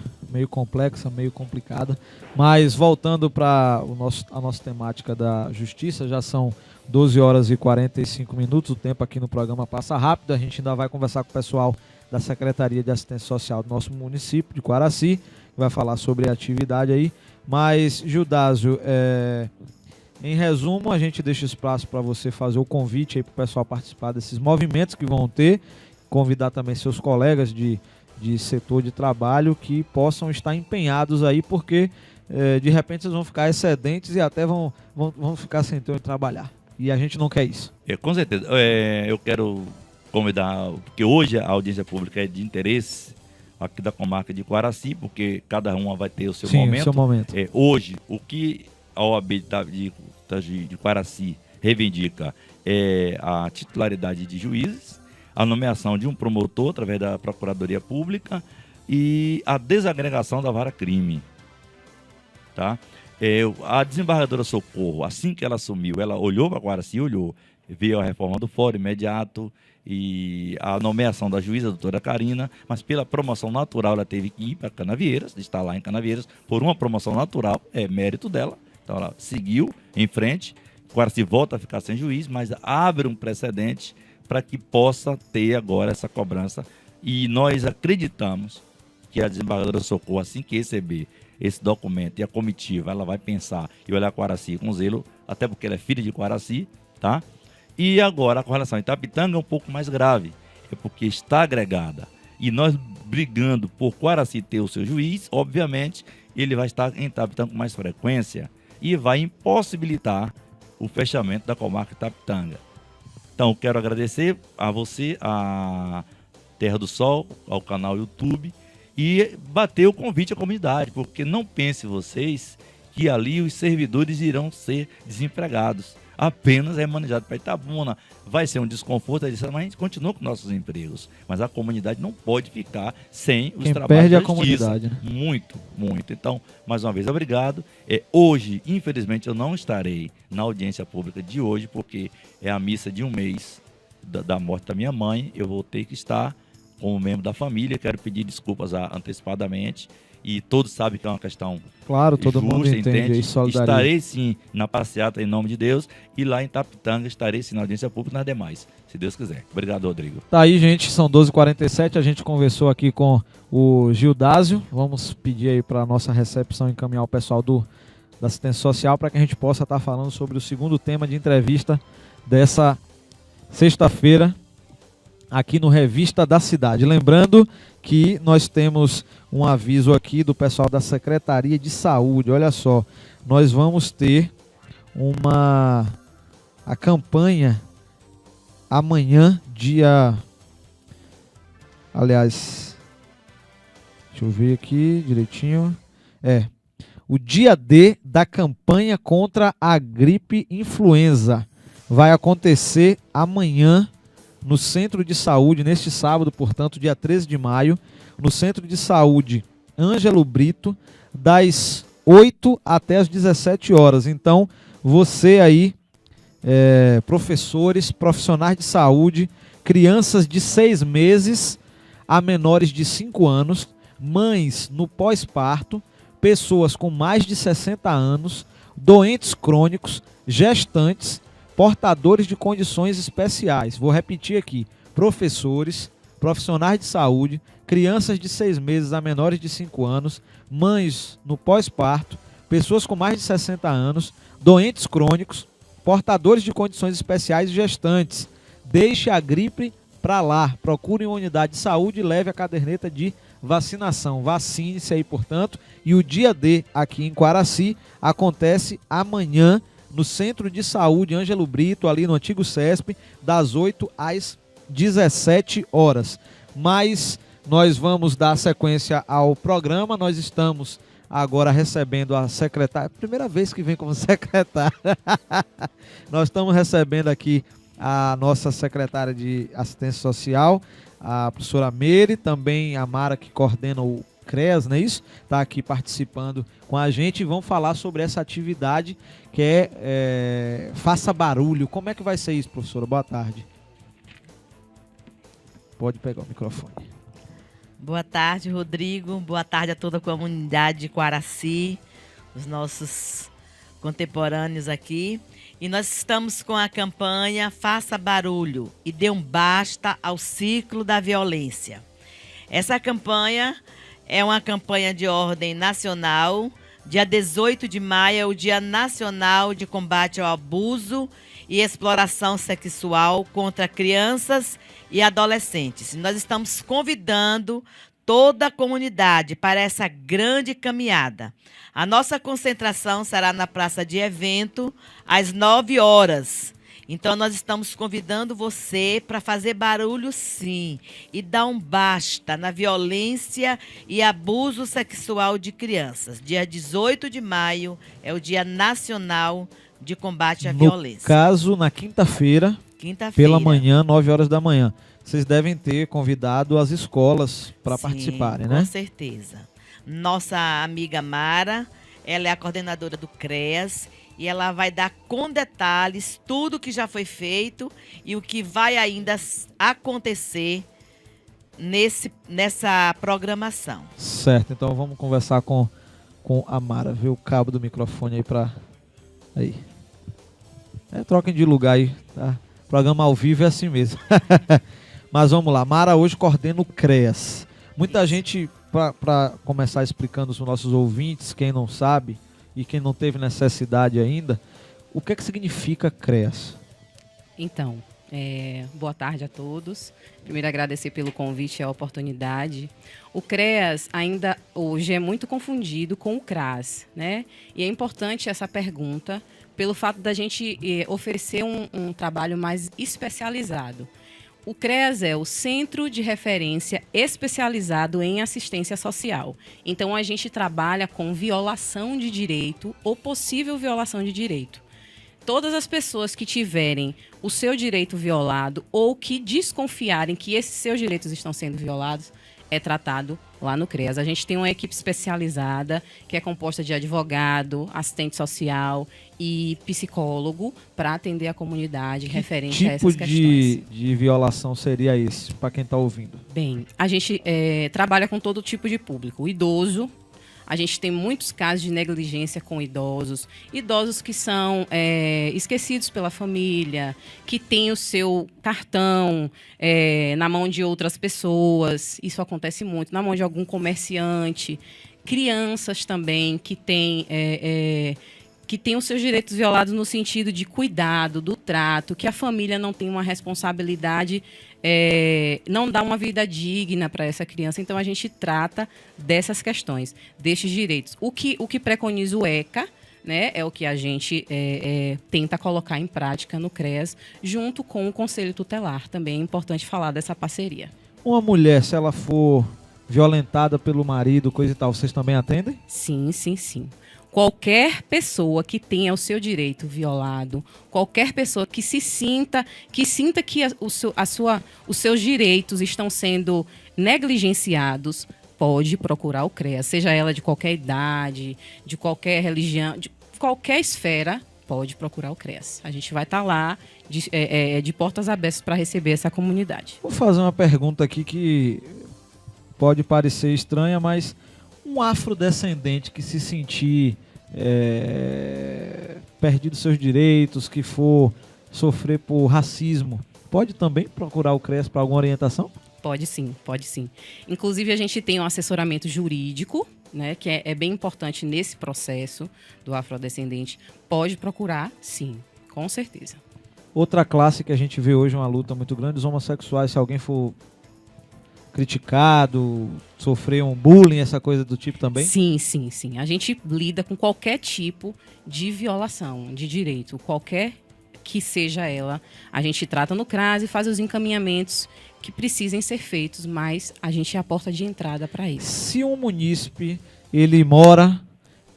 complexa, meio complicada. Mas voltando para a nossa temática da justiça, já são 12 horas e 45 minutos. O tempo aqui no programa passa rápido. A gente ainda vai conversar com o pessoal da Secretaria de Assistência Social do nosso município de Quaraci, que vai falar sobre a atividade aí. Mas, Gildásio, em resumo, a gente deixa espaço para você fazer o convite aí para o pessoal participar desses movimentos que vão ter, convidar também seus colegas de setor de trabalho que possam estar empenhados aí, porque de repente vocês vão ficar excedentes e até vão ficar sem ter onde trabalhar. E a gente não quer isso. Com certeza. Eu quero convidar, porque hoje a audiência pública é de interesse aqui da comarca de Quaraci, porque cada uma vai ter o seu momento. O seu momento. Hoje, o que a OAB de Quaraci reivindica é a titularidade de juízes, a nomeação de um promotor através da Procuradoria Pública e a desagregação da vara crime. Tá? A desembargadora Socorro, assim que ela assumiu, ela olhou para Quaraci, viu a reforma do fórum imediato e a nomeação da juíza, a doutora Karina, mas pela promoção natural ela teve que ir para Canavieiras, de estar lá em Canavieiras, por uma promoção natural, é mérito dela. Então ela seguiu em frente, Quaraci volta a ficar sem juiz, mas abre um precedente para que possa ter agora essa cobrança. E nós acreditamos que a desembargadora Socorro, assim que receber esse documento e a comitiva, ela vai pensar e olhar Quaraci com zelo, até porque ela é filha de Quaraci, tá? E agora, com relação a Itapitanga, é um pouco mais grave, é porque está agregada. E nós brigando por Quaraci ter o seu juiz, obviamente, ele vai estar em Itapitanga com mais frequência e vai impossibilitar o fechamento da comarca Itapitanga. Então, quero agradecer a você, a Terra do Sol, ao canal YouTube, e bater o convite à comunidade, porque não pense vocês que ali os servidores irão ser desempregados. Apenas é manejado para Itabuna. Vai ser um desconforto, mas a gente continua com nossos empregos. Mas a comunidade não pode ficar sem os trabalhos perde da a justiça. comunidade, né? Muito, muito. Então, mais uma vez, obrigado. Hoje, infelizmente, eu não estarei na audiência pública de hoje, porque é a missa de um mês da morte da minha mãe. Eu vou ter que estar como membro da família. Quero pedir desculpas antecipadamente. E todos sabem que é uma questão claro, todo justa, mundo entende. Estarei sim na passeata em nome de Deus, e lá em Itapitanga estarei sim na audiência pública e nas demais, se Deus quiser. Obrigado, Rodrigo. Tá aí, gente, são 12h47, a gente conversou aqui com o Gildásio. Vamos pedir aí para a nossa recepção encaminhar o pessoal da assistência social para que a gente possa estar falando sobre o segundo tema de entrevista dessa sexta-feira aqui no Revista da Cidade. Lembrando que nós temos um aviso aqui do pessoal da Secretaria de Saúde. Olha só, nós vamos ter a campanha amanhã, aliás, deixa eu ver aqui direitinho. O dia D da campanha contra a gripe influenza vai acontecer amanhã no Centro de Saúde, neste sábado, portanto, dia 13 de maio, no Centro de Saúde Ângelo Brito, das 8 até as 17 horas. Então, você aí, professores, profissionais de saúde, crianças de 6 meses a menores de 5 anos, mães no pós-parto, pessoas com mais de 60 anos, doentes crônicos, gestantes, portadores de condições especiais. Vou repetir aqui: professores, profissionais de saúde, crianças de 6 meses a menores de 5 anos, mães no pós-parto, pessoas com mais de 60 anos, doentes crônicos, portadores de condições especiais e gestantes. Deixe a gripe para lá, procure uma unidade de saúde e leve a caderneta de vacinação. Vacine-se aí, portanto. E o dia D aqui em Quaraci acontece amanhã no Centro de Saúde Ângelo Brito, ali no antigo CESP, das 8 às 17 horas. Mas nós vamos dar sequência ao programa. Nós estamos agora recebendo a secretária, primeira vez que vem como secretária. Nós estamos recebendo aqui a nossa secretária de Assistência Social, a professora Meire, também a Mara, que coordena o CREAS, não é isso? Está aqui participando com a gente e vão falar sobre essa atividade que é Faça Barulho. Como é que vai ser isso, professora? Boa tarde. Pode pegar o microfone. Boa tarde, Rodrigo. Boa tarde a toda a comunidade de Quaraci, os nossos contemporâneos aqui. E nós estamos com a campanha Faça Barulho e dê um basta ao ciclo da violência. Essa campanha é uma campanha de ordem nacional. Dia 18 de maio é o Dia Nacional de Combate ao Abuso e Exploração Sexual contra Crianças e Adolescentes. Nós estamos convidando toda a comunidade para essa grande caminhada. A nossa concentração será na Praça de Evento, às 9 horas. Então, nós estamos convidando você para fazer barulho, sim, e dar um basta na violência e abuso sexual de crianças. Dia 18 de maio é o Dia Nacional de Combate à Violência. No caso, na quinta-feira, pela manhã, 9 horas da manhã. Vocês devem ter convidado as escolas para participarem, né? Com certeza. Nossa amiga Mara, ela é a coordenadora do CREAS e ela vai dar com detalhes tudo que já foi feito e o que vai ainda acontecer nessa programação. Certo, então vamos conversar com a Mara. Vê o cabo do microfone aí para... Aí. Troquem de lugar aí, tá? Programa ao vivo é assim mesmo. Mas vamos lá, Mara hoje coordena o CREAS. Muita gente, para começar explicando aos nossos ouvintes, quem não sabe e quem não teve necessidade ainda, o que é que significa CREAS? Então, boa tarde a todos. Primeiro, agradecer pelo convite e a oportunidade. O CREAS ainda hoje é muito confundido com o CRAS, né? E é importante essa pergunta pelo fato da gente oferecer um trabalho mais especializado. O CREAS é o Centro de Referência Especializado em Assistência Social. Então, a gente trabalha com violação de direito ou possível violação de direito. Todas as pessoas que tiverem o seu direito violado ou que desconfiarem que esses seus direitos estão sendo violados, é tratado lá no CREAS. A gente tem uma equipe especializada que é composta de advogado, assistente social e psicólogo para atender a comunidade referente a essas questões. Que tipo de violação seria esse, para quem está ouvindo? Bem, a gente trabalha com todo tipo de público. O idoso, a gente tem muitos casos de negligência com idosos que são esquecidos pela família, que têm o seu cartão na mão de outras pessoas, isso acontece muito, na mão de algum comerciante, crianças também que têm os seus direitos violados no sentido de cuidado, do trato, que a família não tem uma responsabilidade, não dá uma vida digna para essa criança. Então, a gente trata dessas questões, destes direitos. O que preconiza o ECA, né, é o que a gente tenta colocar em prática no CREAS, junto com o Conselho Tutelar. Também é importante falar dessa parceria. Uma mulher, se ela for violentada pelo marido, coisa e tal, vocês também atendem? Sim, sim, sim. Qualquer pessoa que tenha o seu direito violado, qualquer pessoa que sinta que os seus direitos estão sendo negligenciados, pode procurar o CREAS, seja ela de qualquer idade, de qualquer religião, de qualquer esfera, pode procurar o CREAS. A gente vai estar lá de portas abertas para receber essa comunidade. Vou fazer uma pergunta aqui que pode parecer estranha, mas um afrodescendente que se sentir perdido seus direitos, que for sofrer por racismo, pode também procurar o CREAS para alguma orientação? Pode sim, pode sim. Inclusive, a gente tem um assessoramento jurídico, né, que é bem importante nesse processo do afrodescendente. Pode procurar, sim, com certeza. Outra classe que a gente vê hoje, uma luta muito grande, os homossexuais, se alguém for criticado, sofrer um bullying, essa coisa do tipo também? Sim, sim, sim. A gente lida com qualquer tipo de violação de direito, qualquer que seja ela. A gente trata no CRAS e faz os encaminhamentos que precisem ser feitos, mas a gente é a porta de entrada para isso. Se um munícipe, ele mora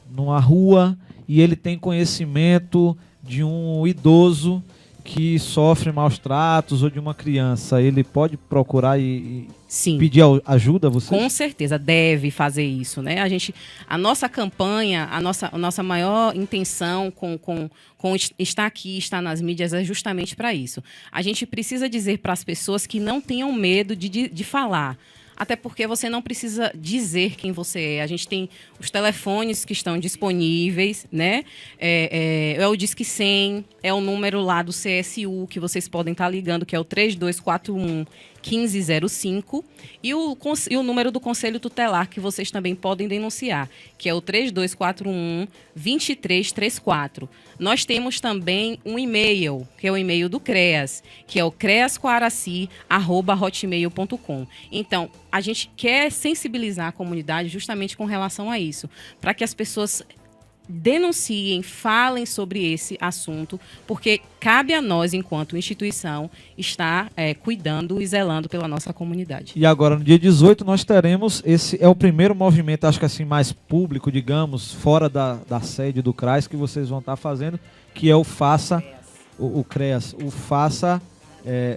numa rua e ele tem conhecimento de um idoso que sofre maus tratos ou de uma criança, ele pode procurar e Sim. pedir ajuda a você? Com certeza, deve fazer isso, né? A nossa campanha, a nossa maior intenção com estar aqui, estar nas mídias, é justamente para isso. A gente precisa dizer para as pessoas que não tenham medo de falar. Até porque você não precisa dizer quem você é. A gente tem os telefones que estão disponíveis, né? É o Disque 100, é o número lá do CSU que vocês podem estar ligando, que é o 3241 1505, e o número do Conselho Tutelar, que vocês também podem denunciar, que é o 3241 2334. Nós temos também um e-mail, que é o e-mail do CREAS, que é o creasquaraci@hotmail.com. Então, a gente quer sensibilizar a comunidade justamente com relação a isso, para que as pessoas denunciem, falem sobre esse assunto, porque cabe a nós, enquanto instituição, estar cuidando e zelando pela nossa comunidade. E agora, no dia 18, nós teremos, esse é o primeiro movimento, acho que assim, mais público, digamos, fora da sede do CRAS, que vocês vão estar fazendo, que é o Faça, o CREAS, o Faça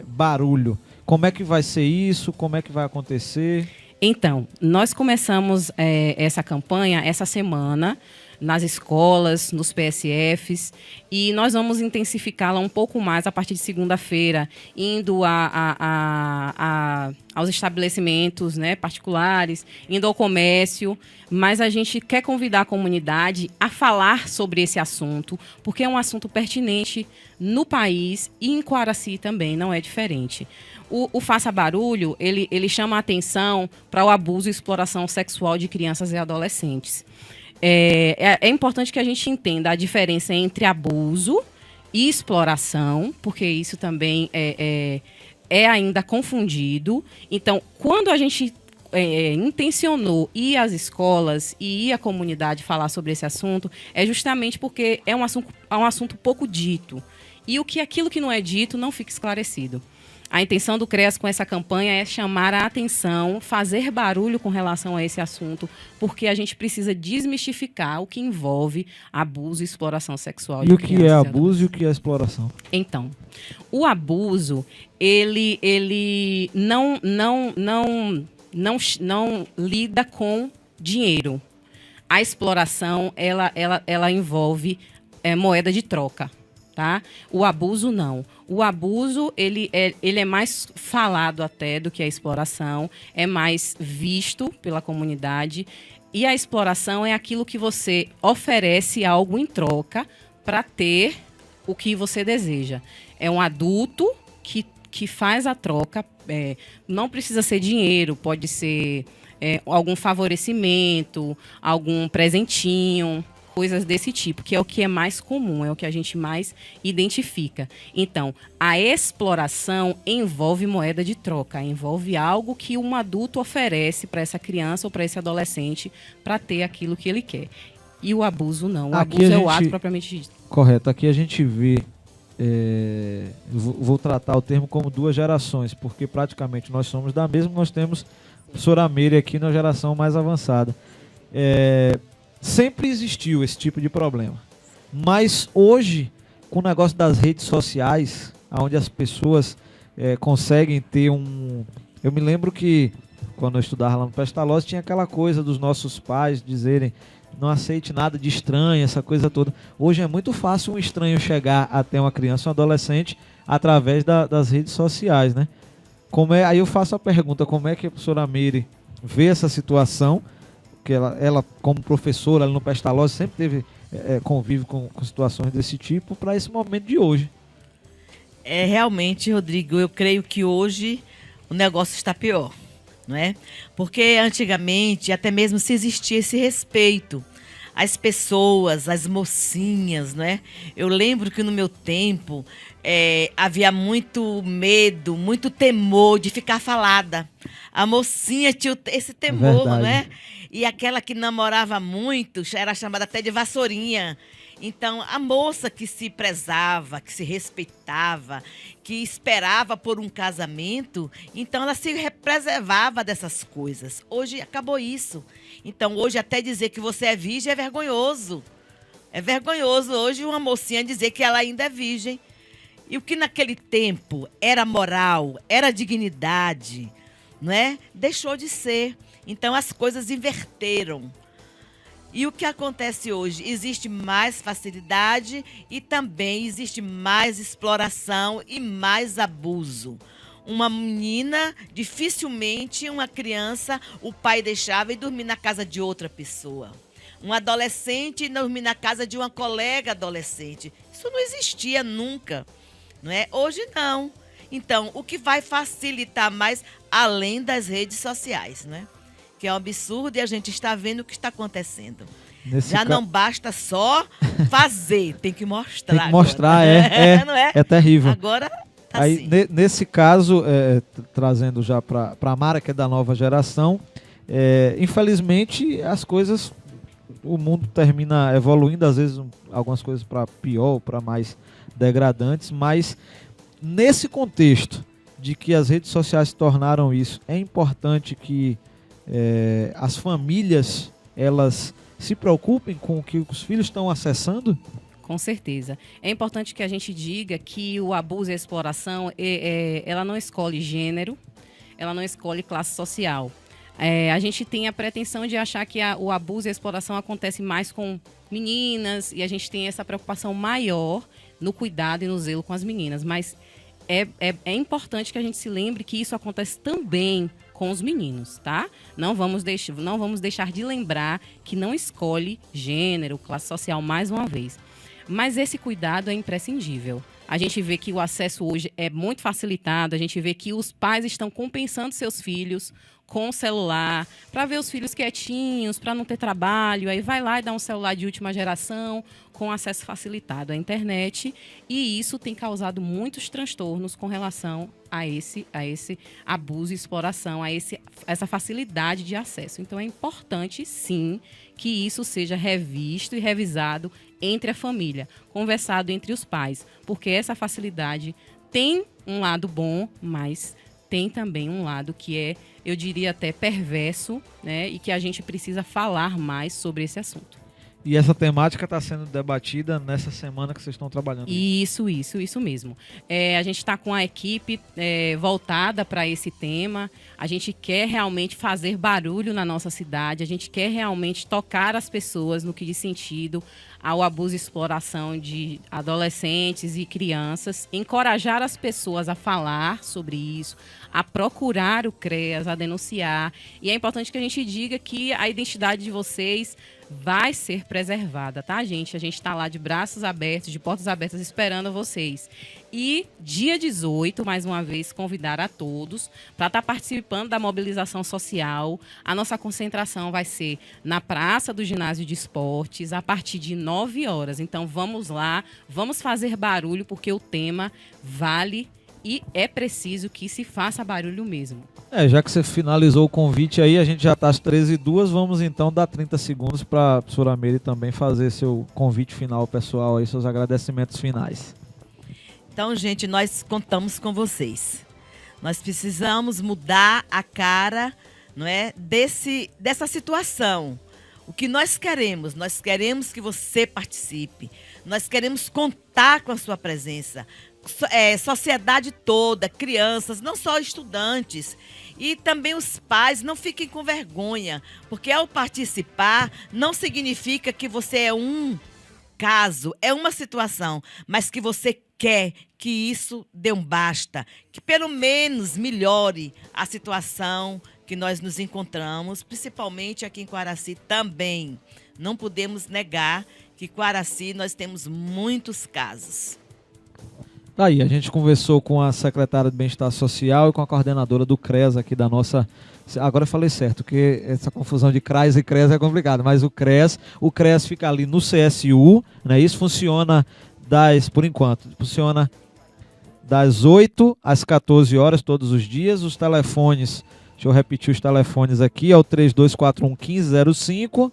Barulho. Como é que vai ser isso? Como é que vai acontecer? Então, nós começamos essa campanha essa semana, nas escolas, nos PSFs, e nós vamos intensificá-la um pouco mais a partir de segunda-feira, indo aos estabelecimentos, né, particulares, indo ao comércio, mas a gente quer convidar a comunidade a falar sobre esse assunto, porque é um assunto pertinente no país e em Quaraci também, não é diferente. O Faça Barulho, ele chama a atenção para o abuso e exploração sexual de crianças e adolescentes. É importante que a gente entenda a diferença entre abuso e exploração, porque isso também é ainda confundido. Então, quando a gente intencionou ir às escolas e ir à comunidade falar sobre esse assunto, é justamente porque é um assunto pouco dito. E aquilo que não é dito não fica esclarecido. A intenção do CREAS com essa campanha é chamar a atenção, fazer barulho com relação a esse assunto, porque a gente precisa desmistificar o que envolve abuso e exploração sexual. E o que é abuso e o que é exploração? Então, o abuso, ele não lida com dinheiro. A exploração, ela envolve moeda de troca. Tá? O abuso não. O abuso ele é mais falado até do que a exploração, é mais visto pela comunidade, e a exploração é aquilo que você oferece algo em troca para ter o que você deseja. É um adulto que faz a troca, não precisa ser dinheiro, pode ser algum favorecimento, algum presentinho, coisas desse tipo, que é o que é mais comum, é o que a gente mais identifica. Então, a exploração envolve moeda de troca, envolve algo que um adulto oferece para essa criança ou para esse adolescente para ter aquilo que ele quer. E o abuso não. O abuso é o ato propriamente dito. Correto. Aqui a gente vê, vou tratar o termo como duas gerações, porque praticamente nós somos da mesma, nós temos a professora Meire aqui na geração mais avançada. Sempre existiu esse tipo de problema. Mas hoje, com o negócio das redes sociais, onde as pessoas conseguem ter um... Eu me lembro que, quando eu estudava lá no Pestalozzi, tinha aquela coisa dos nossos pais dizerem: não aceite nada de estranho, essa coisa toda. Hoje é muito fácil um estranho chegar até uma criança, um adolescente, através das redes sociais, né? Aí eu faço a pergunta: como é que a professora Meire vê essa situação? Que ela como professora no Pestalozzi sempre teve convívio com situações desse tipo, para esse momento de hoje. Realmente, Rodrigo, eu creio que hoje o negócio está pior, não é? Porque antigamente, até mesmo se existia esse respeito às pessoas, às mocinhas, não é? Eu lembro que no meu tempo havia muito medo, muito temor de ficar falada. A mocinha tinha esse temor, não é? E aquela que namorava muito era chamada até de vassourinha. Então, a moça que se prezava, que se respeitava, que esperava por um casamento, então ela se preservava dessas coisas. Hoje acabou isso. Então, hoje até dizer que você é virgem é vergonhoso. É vergonhoso hoje uma mocinha dizer que ela ainda é virgem. E o que naquele tempo era moral, era dignidade, não é? Deixou de ser. Então as coisas inverteram. E o que acontece hoje? Existe mais facilidade e também existe mais exploração e mais abuso. Uma menina, dificilmente uma criança, o pai deixava ir dormir na casa de outra pessoa. Um adolescente dormir na casa de uma colega adolescente. Isso não existia nunca, não é? Hoje não. Então, o que vai facilitar mais, além das redes sociais, né? Que é um absurdo e a gente está vendo o que está acontecendo. Já não basta só fazer, tem que mostrar. Tem que mostrar, não é? É terrível. Agora tá aí, assim. Nesse caso, trazendo já para a Mara, que é da nova geração, infelizmente as coisas, o mundo termina evoluindo, às vezes algumas coisas para pior, para mais degradantes, mas nesse contexto de que as redes sociais se tornaram isso, é importante que as famílias elas se preocupem com o que os filhos estão acessando? Com certeza. É importante que a gente diga que o abuso e a exploração, ela não escolhe gênero, ela não escolhe classe social. A gente tem a pretensão de achar que o abuso e a exploração acontece mais com meninas e a gente tem essa preocupação maior no cuidado e no zelo com as meninas. Mas é importante que a gente se lembre que isso acontece também com os meninos, tá? Não vamos deixar de lembrar que não escolhe gênero, classe social mais uma vez. Mas esse cuidado é imprescindível. A gente vê que o acesso hoje é muito facilitado, a gente vê que os pais estão compensando seus filhos com o celular, para ver os filhos quietinhos, para não ter trabalho, aí vai lá e dá um celular de última geração, com acesso facilitado à internet, e isso tem causado muitos transtornos com relação a esse abuso e exploração, a essa facilidade de acesso. Então é importante, sim, que isso seja revisto e revisado entre a família, conversado entre os pais, porque essa facilidade tem um lado bom, mas tem também um lado que é, eu diria até perverso, né? E que a gente precisa falar mais sobre esse assunto. E essa temática está sendo debatida nessa semana que vocês estão trabalhando. Isso mesmo. A gente está com a equipe voltada para esse tema. A gente quer realmente fazer barulho na nossa cidade. A gente quer realmente tocar as pessoas no que diz sentido ao abuso e exploração de adolescentes e crianças. Encorajar as pessoas a falar sobre isso, a procurar o CREAS, a denunciar. E é importante que a gente diga que a identidade de vocês vai ser preservada, tá, gente? A gente está lá de braços abertos, de portas abertas, esperando vocês. E dia 18, mais uma vez, convidar a todos para estar participando da mobilização social. A nossa concentração vai ser na Praça do Ginásio de Esportes, a partir de 9 horas. Então, vamos lá, vamos fazer barulho, porque o tema vale e é preciso que se faça barulho mesmo. Já que você finalizou o convite aí, a gente já está às 13h02, vamos então dar 30 segundos para a professora Meire também fazer seu convite final pessoal aí, seus agradecimentos finais. Então, gente, nós contamos com vocês. Nós precisamos mudar a cara, não é, dessa situação. O que nós queremos que você participe. Nós queremos contar com a sua presença. Sociedade toda, crianças, não só estudantes. E também os pais, não fiquem com vergonha. Porque ao participar, não significa que você é um caso, é uma situação. Mas que você quer que isso dê um basta. Que pelo menos melhore a situação que nós nos encontramos, principalmente aqui em Quaraci também. Não podemos negar que em Quaraci nós temos muitos casos. Aí, a gente conversou com a secretária de Bem-Estar Social e com a coordenadora do CREAS aqui da nossa... Agora eu falei certo, porque essa confusão de CRAS e CREAS é complicado, mas o CREAS fica ali no CSU, né? Isso funciona por enquanto, funciona das 8 às 14 horas todos os dias. Os telefones, deixa eu repetir os telefones aqui, é o 3241-1505,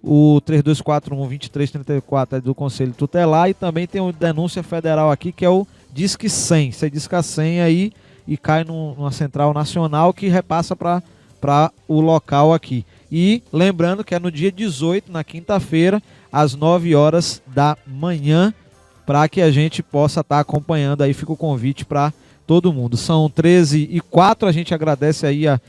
o 3241-2334 é do Conselho Tutelar, e também tem uma denúncia federal aqui que é o Disque 100. Você disca 100 aí e cai numa central nacional que repassa para o local aqui. E lembrando que é no dia 18, na quinta-feira, às 9 horas da manhã, para que a gente possa estar acompanhando aí. Fica o convite para todo mundo. São 13h04, a gente agradece aí a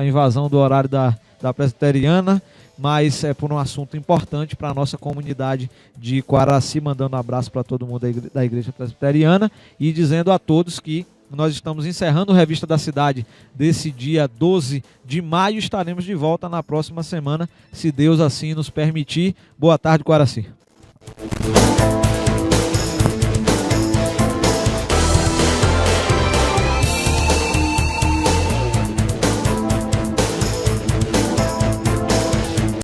invasão do horário da presbiteriana, mas é por um assunto importante para a nossa comunidade de Quaraci, mandando um abraço para todo mundo da Igreja Presbiteriana e dizendo a todos que nós estamos encerrando a Revista da Cidade desse dia 12 de maio. Estaremos de volta na próxima semana, se Deus assim nos permitir. Boa tarde, Quaraci.